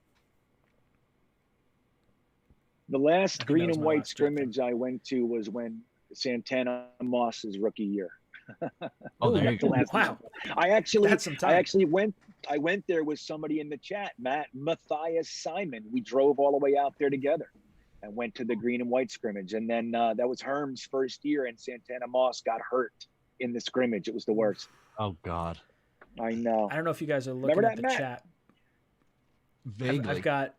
S3: The last green
S1: was
S3: and
S1: my
S3: white
S1: last trip
S3: scrimmage I went to was when Santana Moss's rookie year.
S2: Oh, there you go.
S1: Wow. That's some time.
S3: I went there with somebody in the chat, Matthias Simon. We drove all the way out there together and went to the green and white scrimmage. And then that was Herm's first year, and Santana Moss got hurt in the scrimmage. It was the worst.
S2: Oh God.
S3: I know.
S1: I don't know if you guys are looking at the chat.
S2: Vaguely.
S1: I've got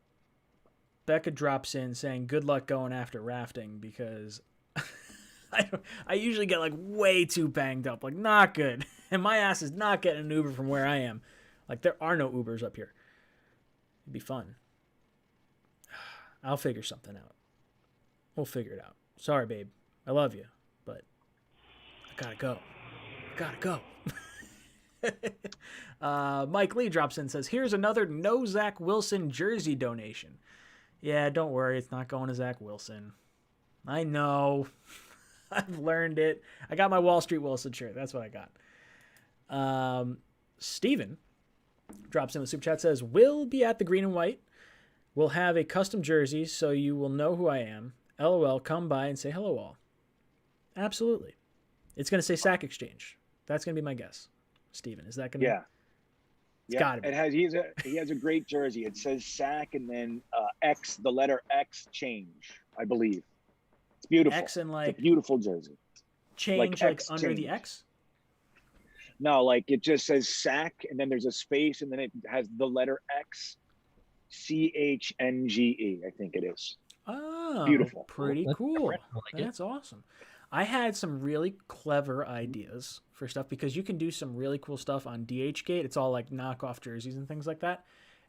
S1: Becca drops in saying, good luck going after rafting, because I usually get like way too banged up, like not good. And my ass is not getting an Uber from where I am. Like there are no Ubers up here. It'd be fun. I'll figure something out. We'll figure it out. Sorry, babe. I love you, but I gotta go. Mike Lee drops in and says, here's another no Zach Wilson jersey donation. Yeah, don't worry. It's not going to Zach Wilson. I know. I've learned it. I got my Wall Street Wilson shirt. That's what I got. Steven drops in the super chat, says, we'll be at the green and white. We'll have a custom jersey so you will know who I am. LOL, come by and say hello all. Absolutely. It's going to say Sack Exchange. That's going to be my guess. Steven, is that going to
S3: Yeah.
S1: It's gotta be.
S3: He has a great jersey. It says Sack and then X, the letter X change, I believe. It's beautiful.
S1: X and like
S3: it's a beautiful jersey.
S1: Change like under
S3: change.
S1: the X?
S3: No, like it just says Sack and then there's a space and then it has the letter X, CHNGE, I think it is.
S1: Oh,
S3: beautiful.
S1: Pretty
S2: That's
S1: cool.
S2: different. I like it.
S1: That's awesome. I had some really clever ideas for stuff because you can do some really cool stuff on DHgate. It's all like knockoff jerseys and things like that.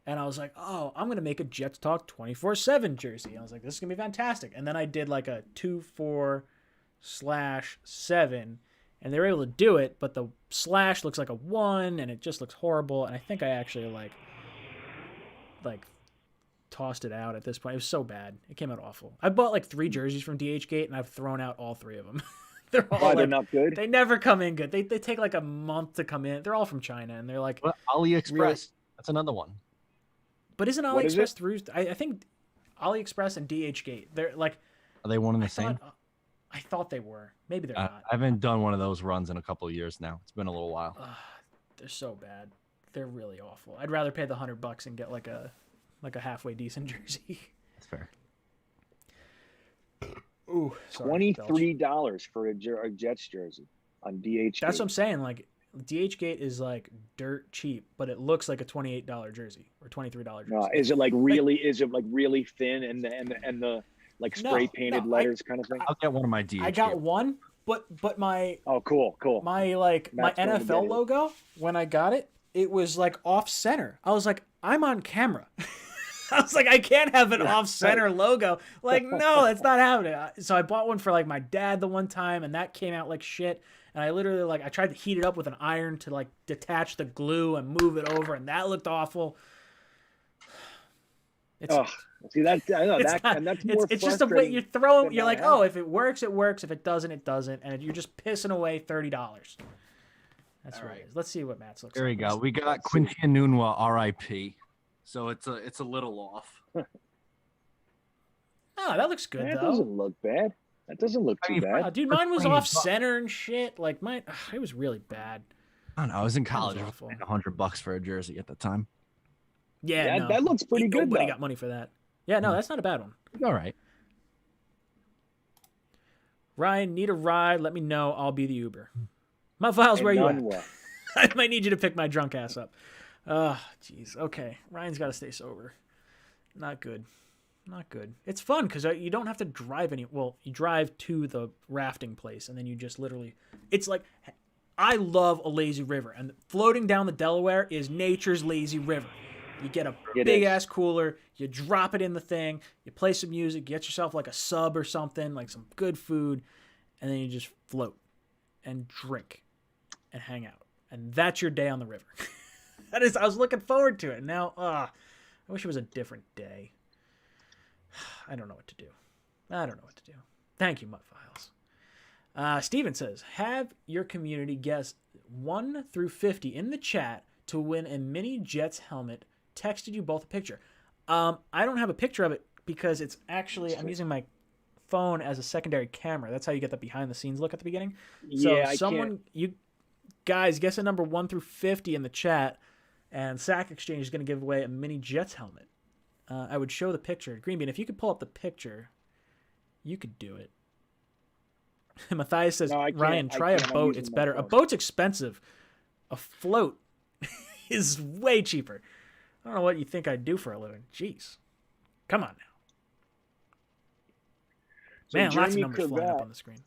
S1: And I was like, oh, I'm going to make a Jets Talk 24/7 jersey. I was like, this is going to be fantastic. And then I did like a 2/4/7, and they were able to do it, but the slash looks like a 1, and it just looks horrible. And I think I actually like tossed it out at this point. It was so bad. It came out awful. I bought like 3 jerseys from DHgate, and I've thrown out all 3 of them. They're all
S3: they're not good.
S1: They never come in good. They take like a month to come in. They're all from China, and they're like
S2: Well, AliExpress.
S1: really-
S2: That's another one.
S1: But isn't
S3: What is
S1: AliExpress
S3: it?
S1: through? I think AliExpress and DHgate. They're like.
S2: Are they one and the
S1: I
S2: same?
S1: thought they were. Maybe they're not.
S2: I haven't done one of those runs in a couple of years now. It's been a little while.
S1: They're so bad. They're really awful. I'd rather pay the $100 and get like a halfway decent jersey.
S2: That's fair.
S1: Ooh, sorry,
S3: $23 for a Jets jersey on DHgate.
S1: That's what I'm saying. Like DHgate is like dirt cheap, but it looks like a $28 jersey or $23 jersey.
S3: Is it like really? Is it like really thin and the like spray painted letters kind of thing?
S2: I'll get one of my DHgate.
S1: I got one, but my
S3: cool.
S1: My like
S3: Matt's
S1: my
S3: going to get
S1: NFL
S3: it.
S1: logo when I got it, it was like off center. I was like, I'm on camera. I was like, I can't have an off center logo. Like, no, that's not happening. So I bought one for like my dad the one time, and that came out like shit. And I literally I tried to heat it up with an iron to like detach the glue and move it over, and that looked awful.
S3: See that? I know
S1: It's
S3: that,
S1: not-
S3: and that's more.
S1: it's just a way you throw.
S3: than
S1: You're
S3: I
S1: like,
S3: have.
S1: oh, if it works, it works. If it doesn't, it doesn't, and you're just pissing away $30. That's what it is. Let's see what Matt's looks
S2: There we
S1: like.
S2: go. We got Quincy Anunua, RIP. So it's a little off.
S1: Oh, that looks good
S3: That
S1: though.
S3: doesn't look bad. That doesn't look too bad.
S1: Dude, mine was
S2: $20.
S1: off center and shit. Like mine, it was really bad.
S2: I don't know. I was in college. I was
S1: awful.
S2: paying $100 for a jersey at the time.
S1: Yeah, no.
S3: That looks pretty good.
S1: Nobody
S3: Though.
S1: got money for that. Yeah, no, that's not a bad one.
S2: All right.
S1: Ryan, need a ride? Let me know. I'll be the Uber. My files, where you at? I might need you to pick my drunk ass up. Oh, jeez. Okay, Ryan's got to stay sober. Not good. Not good. It's fun because you don't have to drive any. Well, you drive to the rafting place, and then you just literally. It's like, I love a lazy river, and floating down the Delaware is nature's lazy river. You get a big ass cooler, you drop it in the thing, you play some music, get yourself like a sub or something, like some good food, and then you just float and drink and hang out. And that's your day on the river. I was looking forward to it. And now, I wish it was a different day. I don't know what to do. Thank you, Mutt Files. Steven says, have your community guess 1 through 50 in the chat to win a mini Jets helmet. Texted you both a picture. I don't have a picture of it because it's actually, I'm using my phone as a secondary camera. That's how you get the behind the scenes look at the beginning.
S3: Yeah,
S1: you guys guess a number 1 through 50 in the chat, and Sack Exchange is going to give away a mini Jets helmet. I would show the picture. Greenbean, if you could pull up the picture, you could do it. Matthias says,
S3: No, I can't.
S1: Ryan, try a boat. It's better. A boat's expensive. A float is way cheaper. I don't know what you think I'd do for a living. Jeez. Come on now.
S3: So
S1: Man,
S3: Jeremy
S1: lots of numbers flying up
S3: Cravat,
S1: on the screen.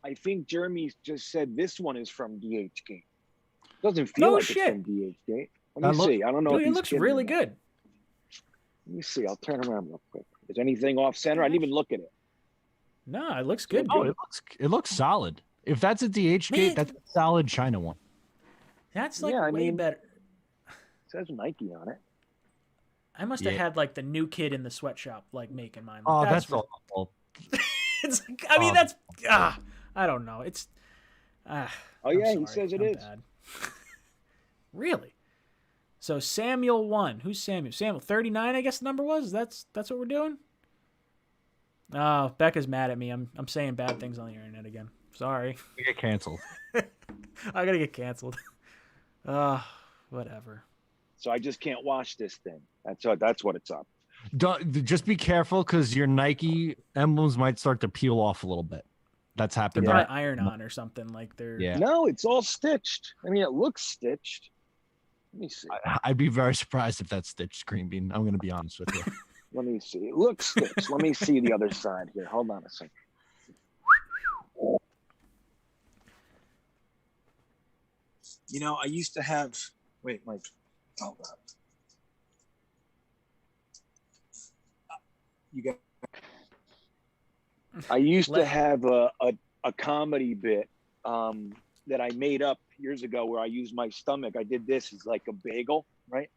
S3: I think Jeremy just said this one is from DHgate. Doesn't feel like it's from DHgate. Let me see. I don't know.
S1: Dude, it looks really good.
S3: Let me see. I'll turn around real quick. Is anything off center? I didn't even look at it.
S1: No, it looks good.
S2: Oh, it looks solid. If that's a DHgate, that's a solid China one.
S1: That's like way better.
S3: It says Nike on it.
S1: I must have had like the new kid in the sweatshop like making mine.
S2: Oh, that's awful.
S1: It's like, I mean, that's I don't know. It's
S3: oh yeah, he says it is.
S1: Bad. Really? So Samuel 1. Who's Samuel? Samuel 39, I guess the number was. That's what we're doing. Oh, Becca's mad at me. I'm saying bad things on the internet again. Sorry.
S2: You get canceled.
S1: I gotta get canceled. Whatever.
S3: So I just can't wash this thing. That's what it's up.
S2: Just be careful because your Nike emblems might start to peel off a little bit. That's happened.
S1: They're probably iron on or something like they're.
S2: Yeah.
S3: No, it's all stitched. I mean, it looks stitched. Let me see.
S2: I'd be very surprised if that's stitched, Green Bean. I'm going to be honest with you.
S3: Let me see. It looks stitched. Let me see the other side here. Hold on a second. You know, I used to have. Wait, Mike. Hold on. You got. I used to have a comedy bit that I made up years ago where I used my stomach. I did this as like a bagel, right?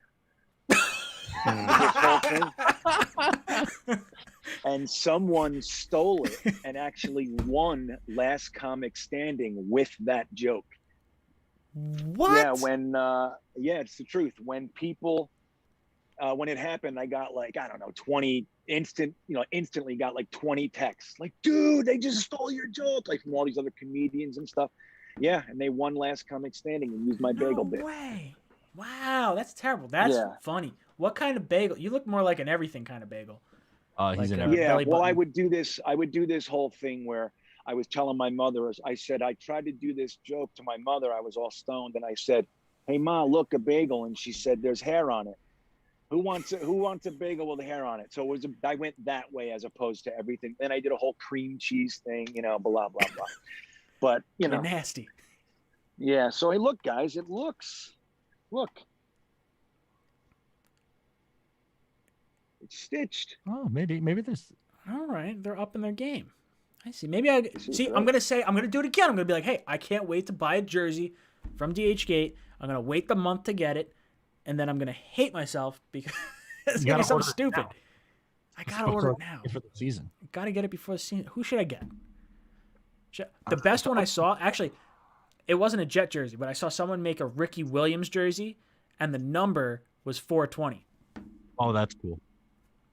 S3: This whole thing. And someone stole it and actually won Last Comic Standing with that joke.
S1: What?
S3: Yeah, it's the truth. When people, when it happened, I got like, I don't know, 20 instantly got like 20 texts. Like, dude, they just stole your joke. Like from all these other comedians and stuff. Yeah, and they won Last Comic Standing and used my bagel bit.
S1: No way. Wow, that's terrible. That's funny. What kind of bagel? You look more like an everything kind of bagel.
S2: He's
S1: like
S2: an
S3: yeah, well, I would do this whole thing where I was telling my mother, I said, I tried to do this joke to my mother. I was all stoned and I said, hey, Ma, look, a bagel. And she said, there's hair on it. Who wants a bagel with hair on it? So I went that way as opposed to everything. Then I did a whole cream cheese thing, blah, blah, blah. But,
S1: You're nasty.
S3: Yeah. So, hey, look, guys, look. It's stitched.
S2: Oh, maybe there's.
S1: All right. They're up in their game. I see. Maybe I'm going to do it again. I'm going to be like, hey, I can't wait to buy a jersey from DHgate. I'm going to wait the month to get it. And then I'm going to hate myself because it's going to be something stupid. I got to order it now.
S2: For the season.
S1: Got to get it before the season. Who should I get? The best one I saw, actually, it wasn't a Jet jersey, but I saw someone make a Ricky Williams jersey, and the number was 420.
S2: Oh, that's cool.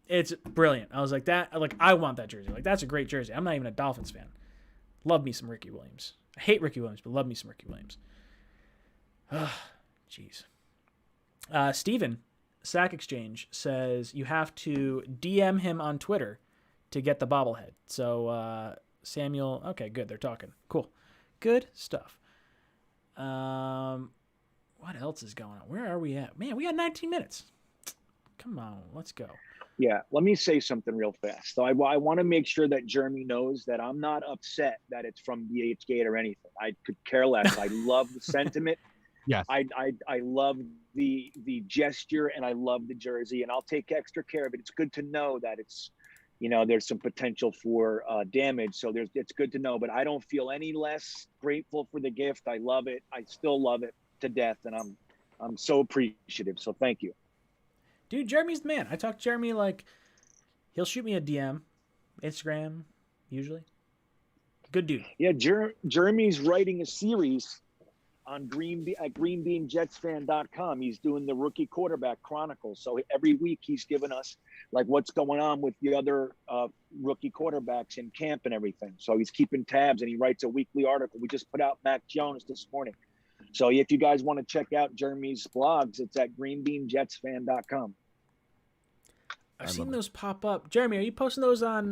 S1: It's brilliant. I was like, I want that jersey. Like, that's a great jersey. I'm not even a Dolphins fan. Love me some Ricky Williams. I hate Ricky Williams, but love me some Ricky Williams. Jeez. Steven, Sack Exchange, says you have to DM him on Twitter to get the bobblehead. So, Samuel, okay, good. They're talking. Cool. Good stuff. What else is going on? Where are we at? Man, we got 19 minutes. Come on, let's go.
S3: Yeah, let me say something real fast. So I want to make sure that Jeremy knows that I'm not upset that it's from DHgate or anything. I could care less. I love the sentiment.
S2: Yes.
S3: I love the gesture and I love the jersey and I'll take extra care of it. It's good to know that it's, there's some potential for damage. So it's good to know, but I don't feel any less grateful for the gift. I love it. I still love it to death. And I'm so appreciative. So thank you.
S1: Dude, Jeremy's the man. I talk to Jeremy he'll shoot me a DM, Instagram, usually. Good dude.
S3: Yeah, Jeremy's writing a series on greenbeanjetsfan.com. He's doing the rookie quarterback chronicles. So every week he's giving us like what's going on with the other rookie quarterbacks in camp and everything. So he's keeping tabs, and he writes a weekly article. We just put out Mac Jones this morning. So if you guys want to check out Jeremy's blogs, it's at greenbeanjetsfan.com.
S1: I've seen those pop up. Jeremy, are you posting those on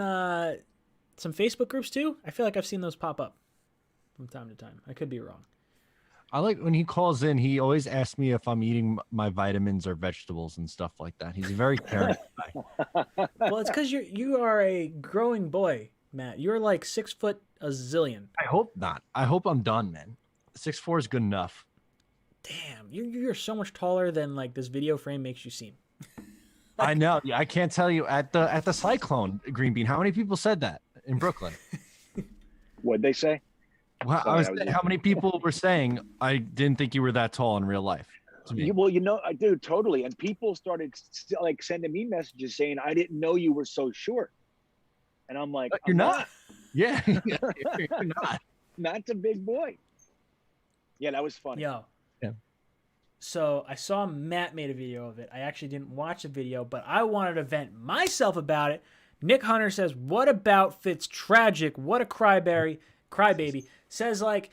S1: some Facebook groups too? I feel like I've seen those pop up from time to time. I could be wrong.
S2: I like when he calls in, he always asks me if I'm eating my vitamins or vegetables and stuff like that. He's a very caring guy.
S1: Well, it's because you are a growing boy, Matt. You're like 6 foot a zillion.
S2: I hope not. I hope I'm done, man. 6'4" is good enough.
S1: Damn, you're so much taller than like this video frame makes you seem.
S2: I know. Yeah, I can't tell you at the Cyclone Green Bean. How many people said that in Brooklyn?
S3: What'd they say?
S2: Well, how many people were saying I didn't think you were that tall in real life? To me.
S3: Well, I do totally. And people started like sending me messages saying, I didn't know you were so short. And I'm like,
S2: you're not. Yeah, you're not.
S3: Matt's a big boy. Yeah, that was funny.
S1: Yo.
S2: Yeah.
S1: So I saw Matt made a video of it. I actually didn't watch the video, but I wanted to vent myself about it. Nick Hunter says, what about Fitz tragic? What a crybaby. Says like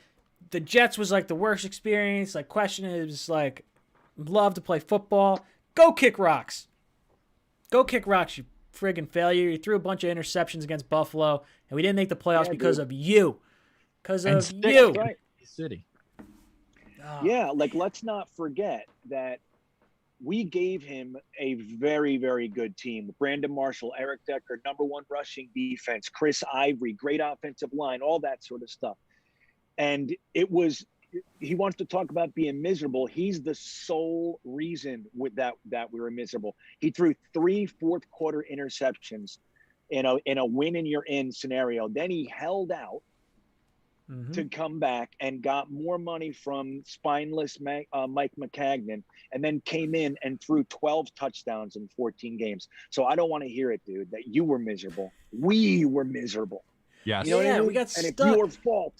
S1: the Jets was like the worst experience. Like question is like love to play football. Go kick rocks. Go kick rocks, you friggin' failure. You threw a bunch of interceptions against Buffalo, and we didn't make the playoffs because of you. Because of you.
S3: Right.
S2: City.
S1: Oh.
S3: Yeah, like let's not forget that we gave him a very, very good team. Brandon Marshall, Eric Decker, #1 rushing defense, Chris Ivory, great offensive line, all that sort of stuff. And he wants to talk about being miserable. He's the sole reason with that we were miserable. He threw 3 fourth-quarter interceptions in a win and you're in scenario. Then he held out to come back and got more money from spineless Mike McCagnon, and then came in and threw 12 touchdowns in 14 games. So I don't want to hear it, dude, that you were miserable. We were miserable.
S2: Yes.
S1: You know what I mean? We got
S3: and
S1: stuck.
S3: it's your fault.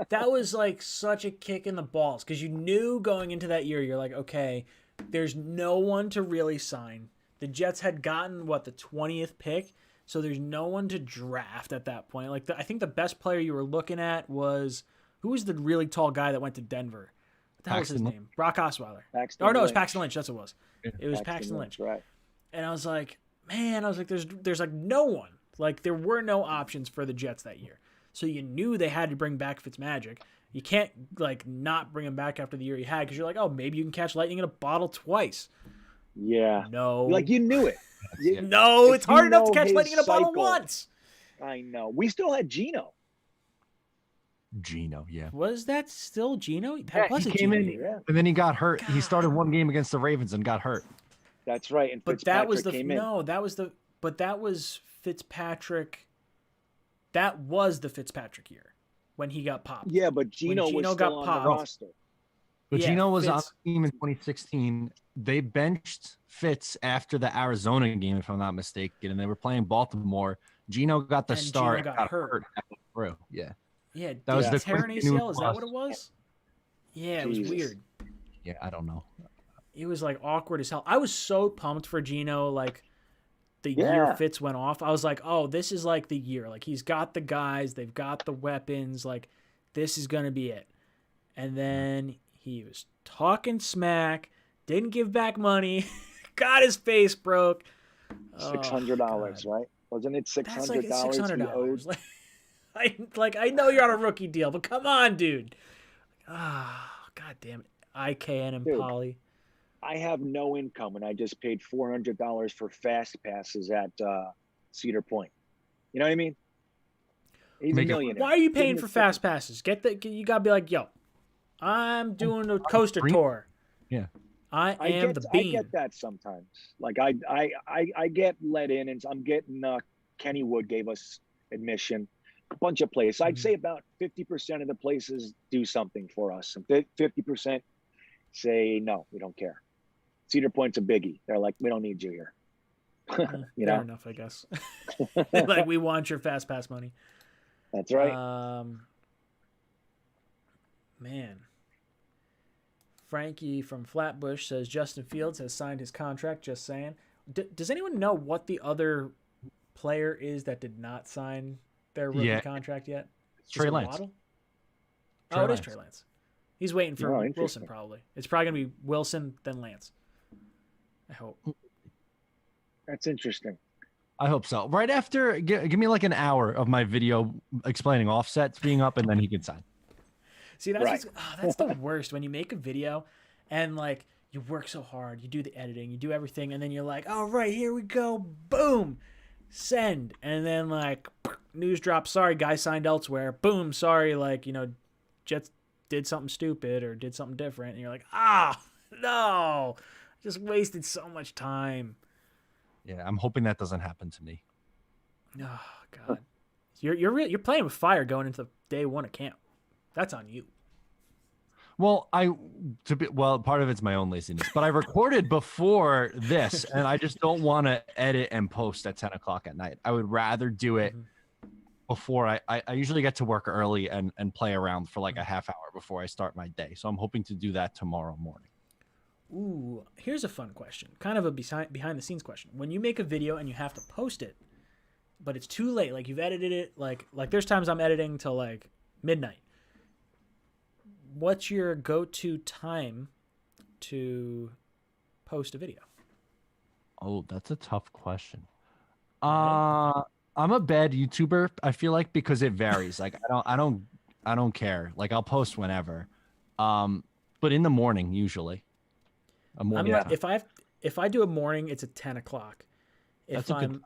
S1: That was like such a kick in the balls because you knew going into that year, you're like, okay, there's no one to really sign. The Jets had gotten, the 20th pick? So there's no one to draft at that point. Like I think the best player you were looking at was who was the really tall guy that went to Denver? What the hell was his name? Brock Osweiler. It was Paxton Lynch. That's what it was. It was Paxton Lynch.
S3: Right.
S1: And I was like, there's like no one. Like there were no options for the Jets that year. So you knew they had to bring back Fitzmagic. You can't like not bring him back after the year he had because you're like, oh, maybe you can catch lightning in a bottle twice.
S3: Yeah.
S1: No.
S3: Like you knew it.
S1: No, it's hard enough to catch lightning in a bottle once.
S3: I know. We still had Geno.
S2: Geno, yeah.
S1: Was that still Geno?
S2: He came in, and then he got hurt. God. He started one game against the Ravens and got hurt.
S3: That's right. And
S1: but that was that was Fitzpatrick. That was the Fitzpatrick year when he got popped.
S3: Yeah, but Geno was still on the roster.
S2: But Geno was on the team in 2016. They benched Fitz after the Arizona game, if I'm not mistaken, and they were playing Baltimore. Geno got the start.
S1: Geno got hurt.
S2: Through. Yeah.
S1: Yeah.
S2: That was the
S1: tear an ACL. Is that what it was? Yeah, it was weird.
S2: Yeah, I don't know.
S1: It was like awkward as hell. I was so pumped for Geno. Like the year Fitz went off, I was like, oh, this is like the year. Like he's got the guys, they've got the weapons. Like this is gonna be it. And then he was talking smack. Didn't give back money. Got his face broke.
S3: $600, right? Wasn't it $600?
S1: That's like $600. I know you're on a rookie deal, but come on, dude. God damn it. IKN and Polly.
S3: I have no income, and I just paid $400 for fast passes at Cedar Point. You know what I mean? He's a millionaire.
S1: Why are you paying for fast passes? You gotta be like, yo, I'm doing a coaster tour.
S2: Yeah.
S1: I am the bean.
S3: I get that sometimes. Like I get let in, and I'm getting Kennywood gave us admission. A bunch of places. I'd say about 50% of the places do something for us. And 50% say no, we don't care. Cedar Point's a biggie. They're like, we don't need you here.
S1: Fair enough, I guess. Like we want your fast pass money.
S3: That's right.
S1: Man. Frankie from Flatbush says Justin Fields has signed his contract. Just saying. Does anyone know what the other player is that did not sign their rookie contract yet?
S2: Trey Lance.
S1: Waddle? It is Trey Lance. He's waiting for Wilson, probably. It's probably going to be Wilson, then Lance. I hope.
S3: That's interesting.
S2: I hope so. Right after, give me like an hour of my video explaining offsets being up, and then he can sign.
S1: See, that's that's the worst when you make a video and like you work so hard, you do the editing, you do everything, and then you're like, all right, here we go, boom, send, and then like news drop, sorry, guy signed elsewhere, boom, sorry, like, you know, Jets did something stupid or did something different, and you're like, no, just wasted so much time.
S2: Yeah, I'm hoping that doesn't happen to me.
S1: Oh God, you're playing with fire going into day one of camp. That's on you.
S2: Well, part of it's my own laziness, but I recorded before this, and I just don't want to edit and post at 10 o'clock at night. I would rather do it before I usually get to work early and play around for like a half hour before I start my day. So I'm hoping to do that tomorrow morning.
S1: Ooh, here's a fun question. Kind of a behind the scenes question. When you make a video and you have to post it, but it's too late, like you've edited it, like there's times I'm editing till like midnight. What's your go-to time to post a video?
S2: Oh, that's a tough question. I'm a bad YouTuber, I feel like, because it varies. Like I don't care. Like I'll post whenever. But in the morning usually.
S1: If I do a morning, it's at 10 o'clock.
S2: That's a good time.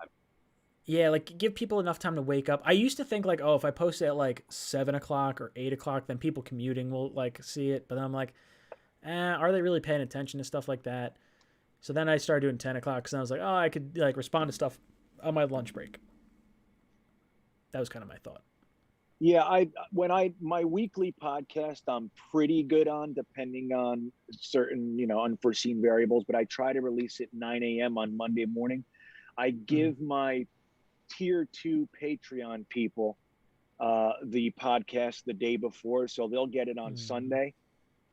S1: Yeah, like give people enough time to wake up. I used to think like, oh, if I post it at like 7 o'clock or 8 o'clock, then people commuting will like see it. But then I'm like, are they really paying attention to stuff like that? So then I started doing 10 o'clock because I was like, oh, I could like respond to stuff on my lunch break. That was kind of my thought.
S3: Yeah, my weekly podcast, I'm pretty good on, depending on certain, unforeseen variables, but I try to release it 9 a.m. on Monday morning. I give my tier 2 Patreon people the podcast the day before, so they'll get it on Sunday.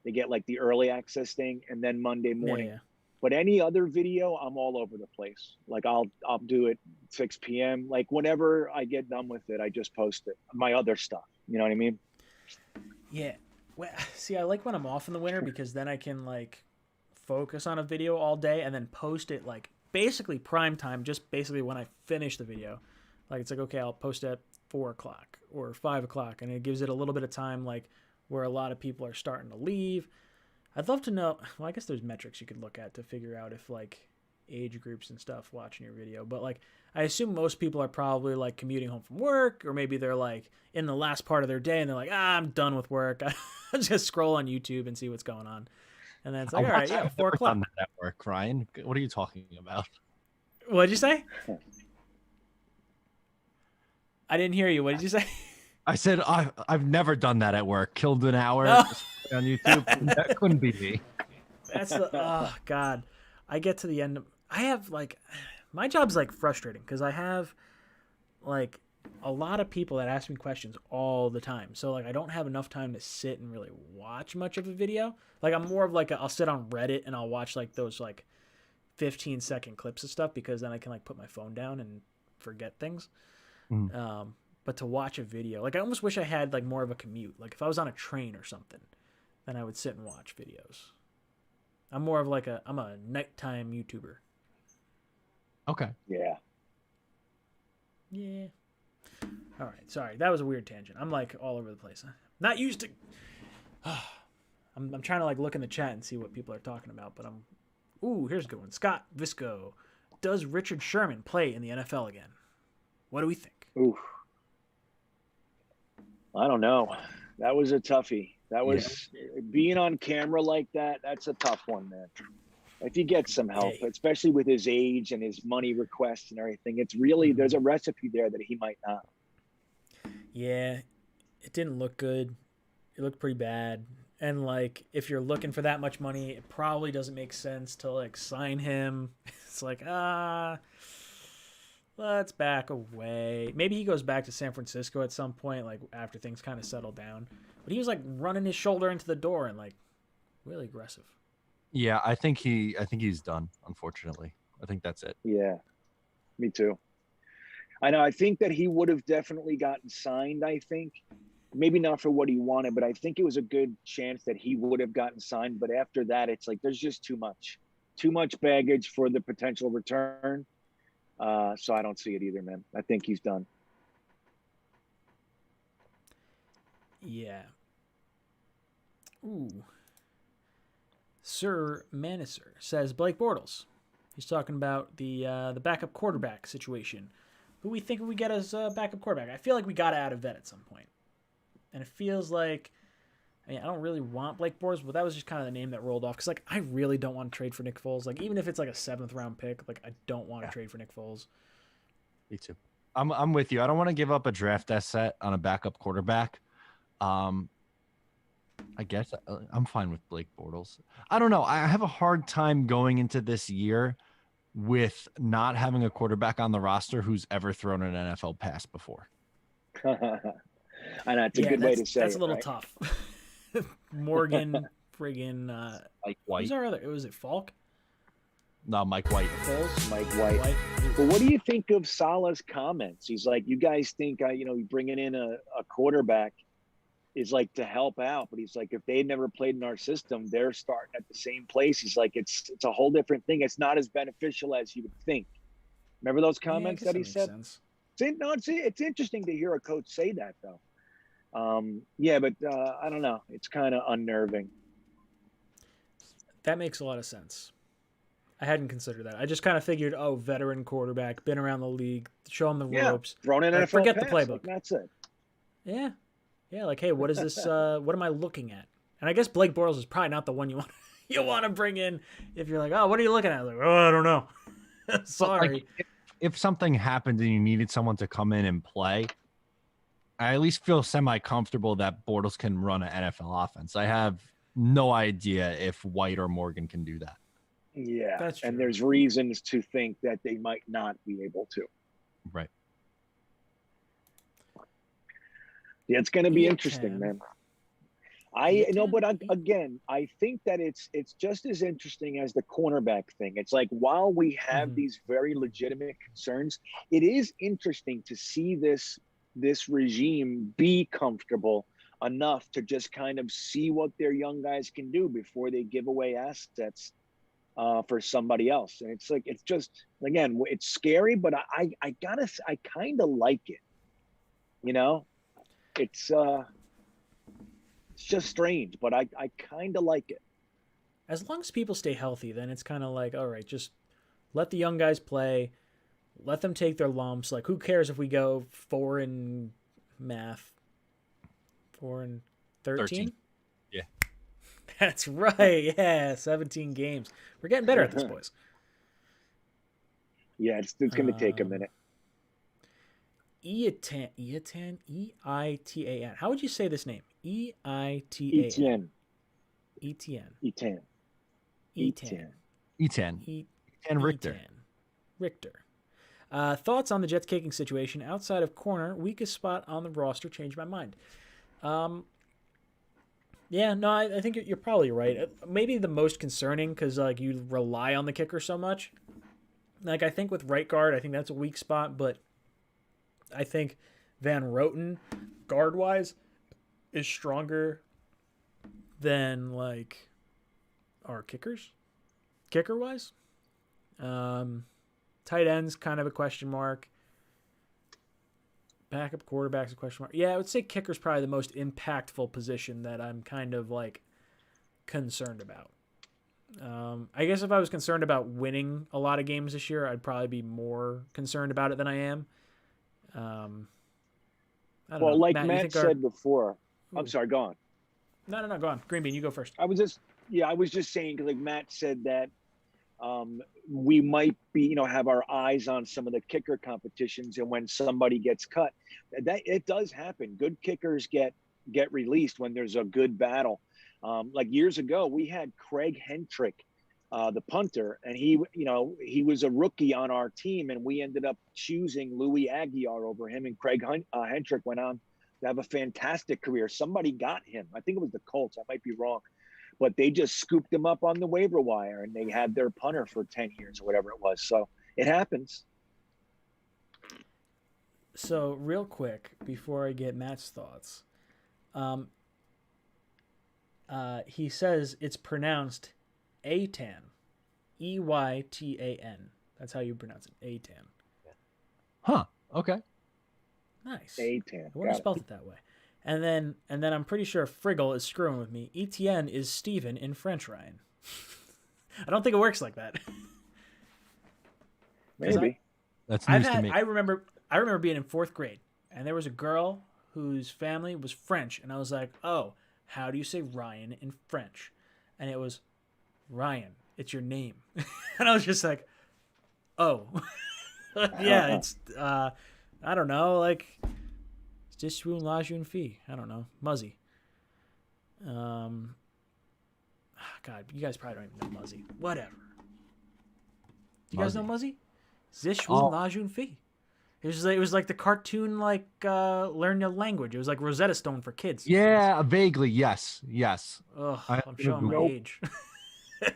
S3: They get like the early access thing, and then Monday morning. Yeah. But any other video, I'm all over the place. Like I'll do it 6 p.m. Like whenever I get done with it, I just post it. My other stuff, you know what I mean?
S1: Yeah. Well, see, I like when I'm off in the winter because then I can like focus on a video all day and then post it like basically prime time, just basically when I finish the video. Like it's like, okay, I'll post at 4 o'clock or 5 o'clock, and it gives it a little bit of time like where a lot of people are starting to leave. I'd love to know, well, I guess there's metrics you could look at to figure out if like age groups and stuff watching your video, but like I assume most people are probably like commuting home from work, or maybe they're like in the last part of their day and they're like, I'm done with work. I'll just scroll on YouTube and see what's going on. And then it's like, all right, yeah, 4 o'clock.
S2: At work, Ryan. What are you talking about?
S1: What'd you say? I didn't hear you. What did you say?
S2: I said I've never done that at work. Killed an hour on YouTube. That couldn't be me.
S1: That's oh God. I get to the end of, I have like, my job's like frustrating because I have like a lot of people that ask me questions all the time. So like I don't have enough time to sit and really watch much of a video. Like I'm more of like I'll sit on Reddit and I'll watch like those like 15-second clips of stuff because then I can like put my phone down and forget things. But to watch a video, like I almost wish I had like more of a commute. Like if I was on a train or something, then I would sit and watch videos. I'm more of like I'm a nighttime YouTuber.
S2: Okay.
S3: Yeah.
S1: Yeah. All right. Sorry. That was a weird tangent. I'm like all over the place. Not used to. I'm trying to like look in the chat and see what people are talking about, but ooh, here's a good one. Scott Visco. Does Richard Sherman play in the NFL again? What do we think?
S3: Ooh. I don't know. That was a toughie. That was being on camera like that. That's a tough one, man. If you get some help, especially with his age and his money requests and everything, it's really, there's a recipe there that he might not.
S1: Yeah, it didn't look good. It looked pretty bad. And like, if you're looking for that much money, it probably doesn't make sense to like sign him. It's like, let's back away. Maybe he goes back to San Francisco at some point, like after things kind of settle down. But he was like running his shoulder into the door and like really aggressive.
S2: Yeah, I think he's done, unfortunately. I think that's it.
S3: Yeah, me too. I know. I think that he would have definitely gotten signed. I think maybe not for what he wanted, but I think it was a good chance that he would have gotten signed. But after that, it's like there's just too much baggage for the potential return. So I don't see it either, man. I think he's done.
S1: Yeah. Ooh. Sir Maniser says Blake Bortles. He's talking about the backup quarterback situation. Who we think we get as a backup quarterback? I feel like we got to add a vet at some point. And it feels like, I mean, I don't really want Blake Bortles, but that was just kind of the name that rolled off. Because, like, I really don't want to trade for Nick Foles. Like, even if it's like a 7th-round pick, like, I don't want to trade for Nick Foles.
S2: Me too. I'm with you. I don't want to give up a draft asset on a backup quarterback. I guess I'm fine with Blake Bortles. I don't know. I have a hard time going into this year with not having a quarterback on the roster who's ever thrown an NFL pass before.
S3: I know it's a good way to say
S1: that's
S3: it,
S1: a little
S3: right?
S1: tough. Morgan, friggin'
S2: Mike White.
S1: who's our other? Was it Falk?
S2: No, Mike White.
S1: Foles?
S3: Mike White. But what do you think of Salah's comments? He's like, you guys think, bringing in a quarterback is like to help out, but he's like, if they had never played in our system, they're starting at the same place. He's like, it's a whole different thing. It's not as beneficial as you would think. Remember those comments that he said? It's interesting to hear a coach say that though. But I don't know. It's kind of unnerving.
S1: That makes a lot of sense. I hadn't considered that. I just kind of figured, veteran quarterback, been around the league, show him the ropes.
S3: Thrown in
S1: like,
S3: NFL
S1: forget
S3: pass,
S1: the playbook.
S3: like, that's it.
S1: Yeah. Yeah, like, hey, what is this? What am I looking at? And I guess Blake Bortles is probably not the one you want to bring in if you're like, oh, what are you looking at? Like, I don't know. Sorry.
S2: Like, if something happened and you needed someone to come in and play, I at least feel semi-comfortable that Bortles can run an NFL offense. I have no idea if White or Morgan can do that.
S3: Yeah,
S1: that's true.
S3: And there's reasons to think that they might not be able to.
S2: Right.
S3: Yeah, it's going to be interesting, man. I think that it's just as interesting as the cornerback thing. It's like, while we have these very legitimate concerns, it is interesting to see this regime be comfortable enough to just kind of see what their young guys can do before they give away assets for somebody else. And it's like, it's just, again, it's scary, but I kind of like it, It's just strange, but I kind of like it.
S1: As long as people stay healthy, then it's kind of like, all right, just let the young guys play, let them take their lumps. Like, who cares if we go 4 in math, 4 and 13?
S2: Yeah,
S1: that's right. Yeah, 17 games. We're getting better at this, boys.
S3: Yeah, it's going to take a minute.
S1: Eitan. How would you say this name? Eitan. Richter. Thoughts on the Jets kicking situation outside of corner, weakest spot on the roster? Changed my mind. I think you're probably right. Maybe the most concerning because like you rely on the kicker so much. Like I think with right guard, I think that's a weak spot, but I think Van Roten, guard wise, is stronger than like our kickers, kicker wise. Tight ends kind of a question mark. Backup quarterback's a question mark. Yeah, I would say kicker's probably the most impactful position that I'm kind of like concerned about. I guess if I was concerned about winning a lot of games this year, I'd probably be more concerned about it than I am. I don't know.
S3: Like Matt said before, I'm sorry, go on.
S1: No, go on. Green Bean, you go first.
S3: I was just saying, like Matt said that we might be, have our eyes on some of the kicker competitions, and when somebody gets cut, that it does happen. Good kickers get released when there's a good battle. Like years ago, we had Craig Hentrick the punter, and he was a rookie on our team, and we ended up choosing Louis Aguiar over him, and Craig Hentrick went on to have a fantastic career. Somebody got him. I think it was the Colts. I might be wrong, but they just scooped him up on the waiver wire, and they had their punter for 10 years or whatever it was. So it happens.
S1: So real quick, before I get Matt's thoughts, he says it's pronounced Eytan, Eytan. That's how you pronounce it, Eytan.
S2: Huh. Okay.
S1: Nice.
S3: Eytan.
S1: I wouldn't have spelled it that way. And then I'm pretty sure Friggle is screwing with me. Etienne is Steven in French, Ryan. I don't think it works like that.
S3: Maybe.
S2: That's news to me.
S1: I remember being in 4th grade, and there was a girl whose family was French, and I was like, oh, how do you say Ryan in French? And it was Ryan. It's your name. And I was just like, oh. Yeah, it's, I don't know, like, it's just la jeune fille. I don't know. Muzzy. God, you guys probably don't even know Muzzy. Whatever. Do you guys know Muzzy? Zishwun la jeune fille. It was like the cartoon, like, learn your language. It was like Rosetta Stone for kids.
S2: Yeah, vaguely, yes.
S1: Ugh, I'm showing my age.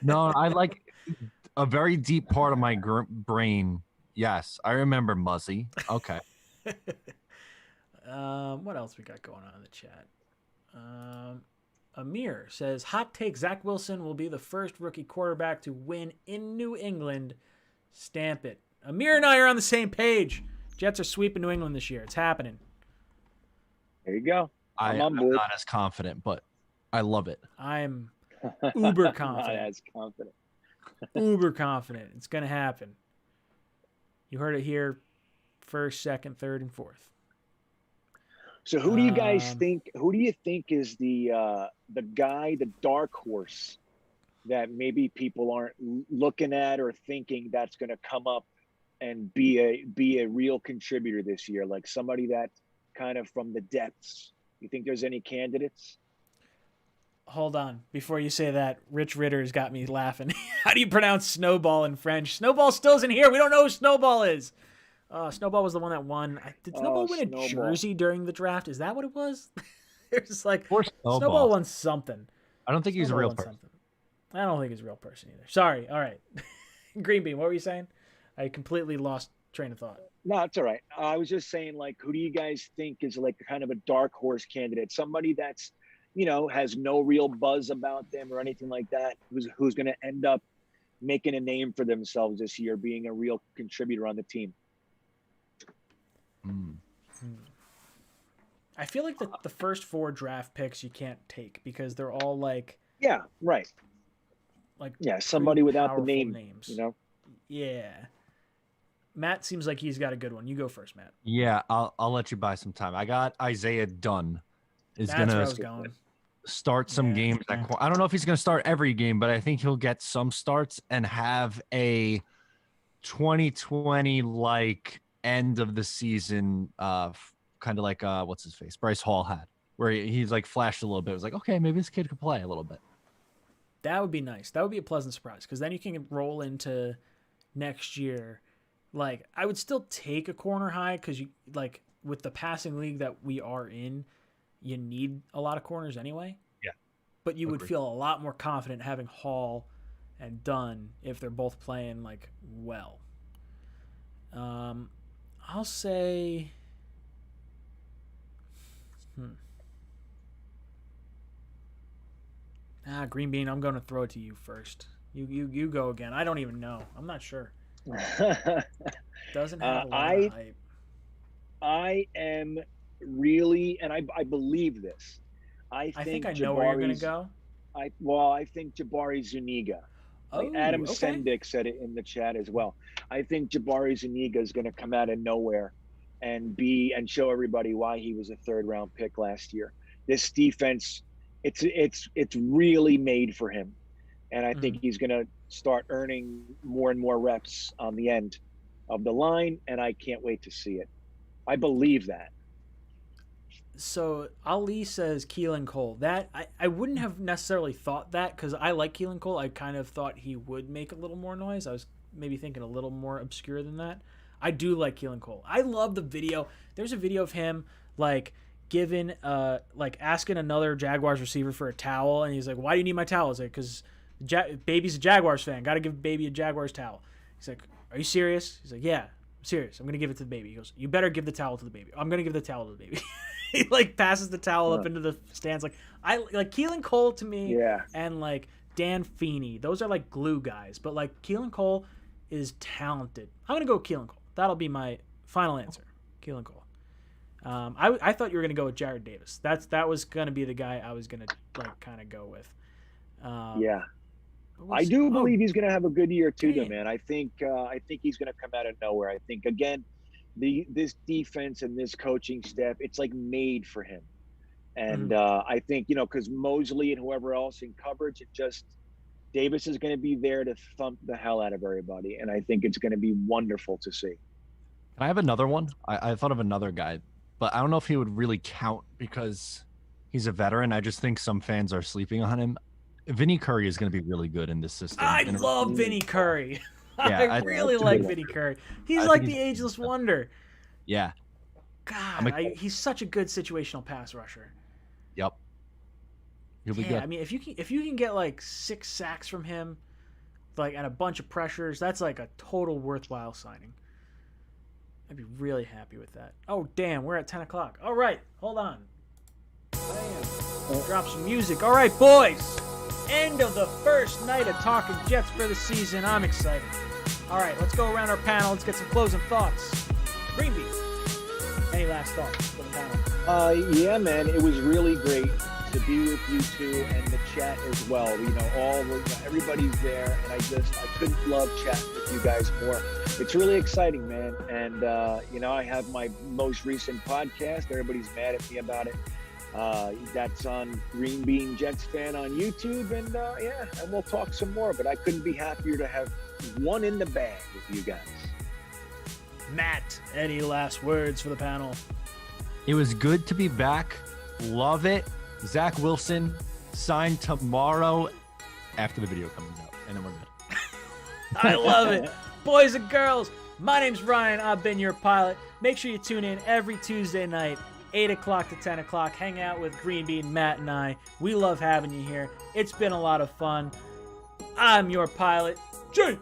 S2: No, I like a very deep part of my brain. Yes, I remember Muzzy. Okay.
S1: What else we got going on in the chat? Amir says, hot take, Zach Wilson will be the first rookie quarterback to win in New England. Stamp it. Amir and I are on the same page. Jets are sweeping New England this year. It's happening.
S3: There you go.
S2: I'm not as confident, but I love it.
S1: I'm uber confident.
S3: Not as confident.
S1: Uber confident. It's going to happen. You heard it here first, second, third, and fourth.
S3: So who do you guys think? Who do you think is the guy, the dark horse that maybe people aren't looking at or thinking that's going to come up and be a real contributor this year? Like somebody that kind of from the depths. You think there's any candidates?
S1: Hold on. Before you say that, Rich Ritter's got me laughing. How do you pronounce Snowball in French? Snowball still isn't here. We don't know who Snowball is. Snowball was the one that won. Did Snowball win a jersey during the draft? Is that what it was? It was like Snowball won something.
S2: I don't think he's a real person.
S1: I don't think he's a real person either. Sorry. All right. Green Bean, what were you saying? I completely lost train of thought.
S3: No, it's all right. I was just saying, like, who do you guys think is like kind of a dark horse candidate? Somebody that's, has no real buzz about them or anything like that, who's going to end up making a name for themselves this year, being a real contributor on the team.
S1: I feel like the first 4 draft picks you can't take because they're all like,
S3: yeah, right.
S1: Like,
S3: yeah, somebody without the
S1: names.
S3: Yeah.
S1: Matt seems like he's got a good one. You go first, Matt.
S2: Yeah, I'll let you buy some time. I got Isaiah Dunn.
S1: That's where I was going.
S2: Start some games. I don't know if he's going to start every game, but I think he'll get some starts and have a 2020 like end of the season, kind of like what's his face, Bryce Hall had, where he's like flashed a little bit. It was like, okay, maybe this kid could play a little bit.
S1: That would be nice. That would be a pleasant surprise because then you can roll into next year. Like, I would still take a corner high because you like with the passing league that we are in, you need a lot of corners anyway.
S2: Yeah.
S1: But you would feel a lot more confident having Hall and Dunn if they're both playing like well. I'll say Green Bean, I'm going to throw it to you first. You go again. I don't even know. I'm not sure. Doesn't have a lot of hype.
S3: I am really, and I believe this. I think I know where you're going to go. I think Jabari Zuniga. Adam Sendick said it in the chat as well. I think Jabari Zuniga is going to come out of nowhere and show everybody why he was a 3rd round pick last year. This defense, it's really made for him, and I think he's going to start earning more and more reps on the end of the line, and I can't wait to see it. I believe that.
S1: So Ali says Keelan Cole. That I wouldn't have necessarily thought that because I like Keelan Cole. I kind of thought he would make a little more noise. I was maybe thinking a little more obscure than that. I do like Keelan Cole. I love the video. There's a video of him like giving like asking another Jaguars receiver for a towel, and he's like, "Why do you need my towel?" He's like, "Because baby's a Jaguars fan. Got to give baby a Jaguars towel." He's like, "Are you serious?" He's like, "Yeah, I'm serious. I'm gonna give it to the baby." He goes, "You better give the towel to the baby." "I'm gonna give the towel to the baby." He like passes the towel up into the stands. Like I like Keelan Cole to me, and like Dan Feeney. Those are like glue guys. But like Keelan Cole is talented. I'm gonna go Keelan Cole. That'll be my final answer. Keelan Cole. I thought you were gonna go with Jared Davis. That was gonna be the guy I was gonna like kind of go with.
S3: I do believe he's gonna have a good year too, though, man. I think he's gonna come out of nowhere. I think again, this defense and this coaching staff, it's like made for him. And I think because Mosley and whoever else in coverage, Davis is going to be there to thump the hell out of everybody, and I think it's going to be wonderful to see.
S2: I have another one. I thought of another guy, but I don't know if he would really count because he's a veteran. I just think some fans are sleeping on him. Vinny Curry is going to be really good in this system.
S1: I love Vinny Curry.
S2: Yeah,
S1: I really like Vinny Curry. He's like the ageless wonder.
S2: Yeah.
S1: God, he's such a good situational pass rusher.
S2: Yep. He'll be good.
S1: I mean, if you can get like 6 sacks from him, like and a bunch of pressures, that's like a total worthwhile signing. I'd be really happy with that. Oh damn, we're at 10 o'clock. All right, hold on. Bam. Drop some music. All right, boys. End of the first night of Talking Jets for the season. I'm excited. All right, let's go around our panel. Let's get some closing thoughts. Green Bean, any last thoughts for the panel?
S3: Yeah, man, it was really great to be with you two and the chat as well. Everybody's there, and I couldn't love chatting with you guys more. It's really exciting, man. And I have my most recent podcast. Everybody's mad at me about it. That's on Green Bean Jets Fan on YouTube, and and we'll talk some more. But I couldn't be happier to have one in the bag with you guys.
S1: Matt, any last words for the panel?
S2: It was good to be back. Love it. Zach Wilson signed tomorrow after the video comes out, and then we're good.
S1: I love it. Boys and girls, my name's Ryan. I've been your pilot. Make sure you tune in every Tuesday night, 8 o'clock to 10 o'clock. Hang out with Green Bean, Matt, and I. We love having you here. It's been a lot of fun. I'm your pilot, J-E-T-S.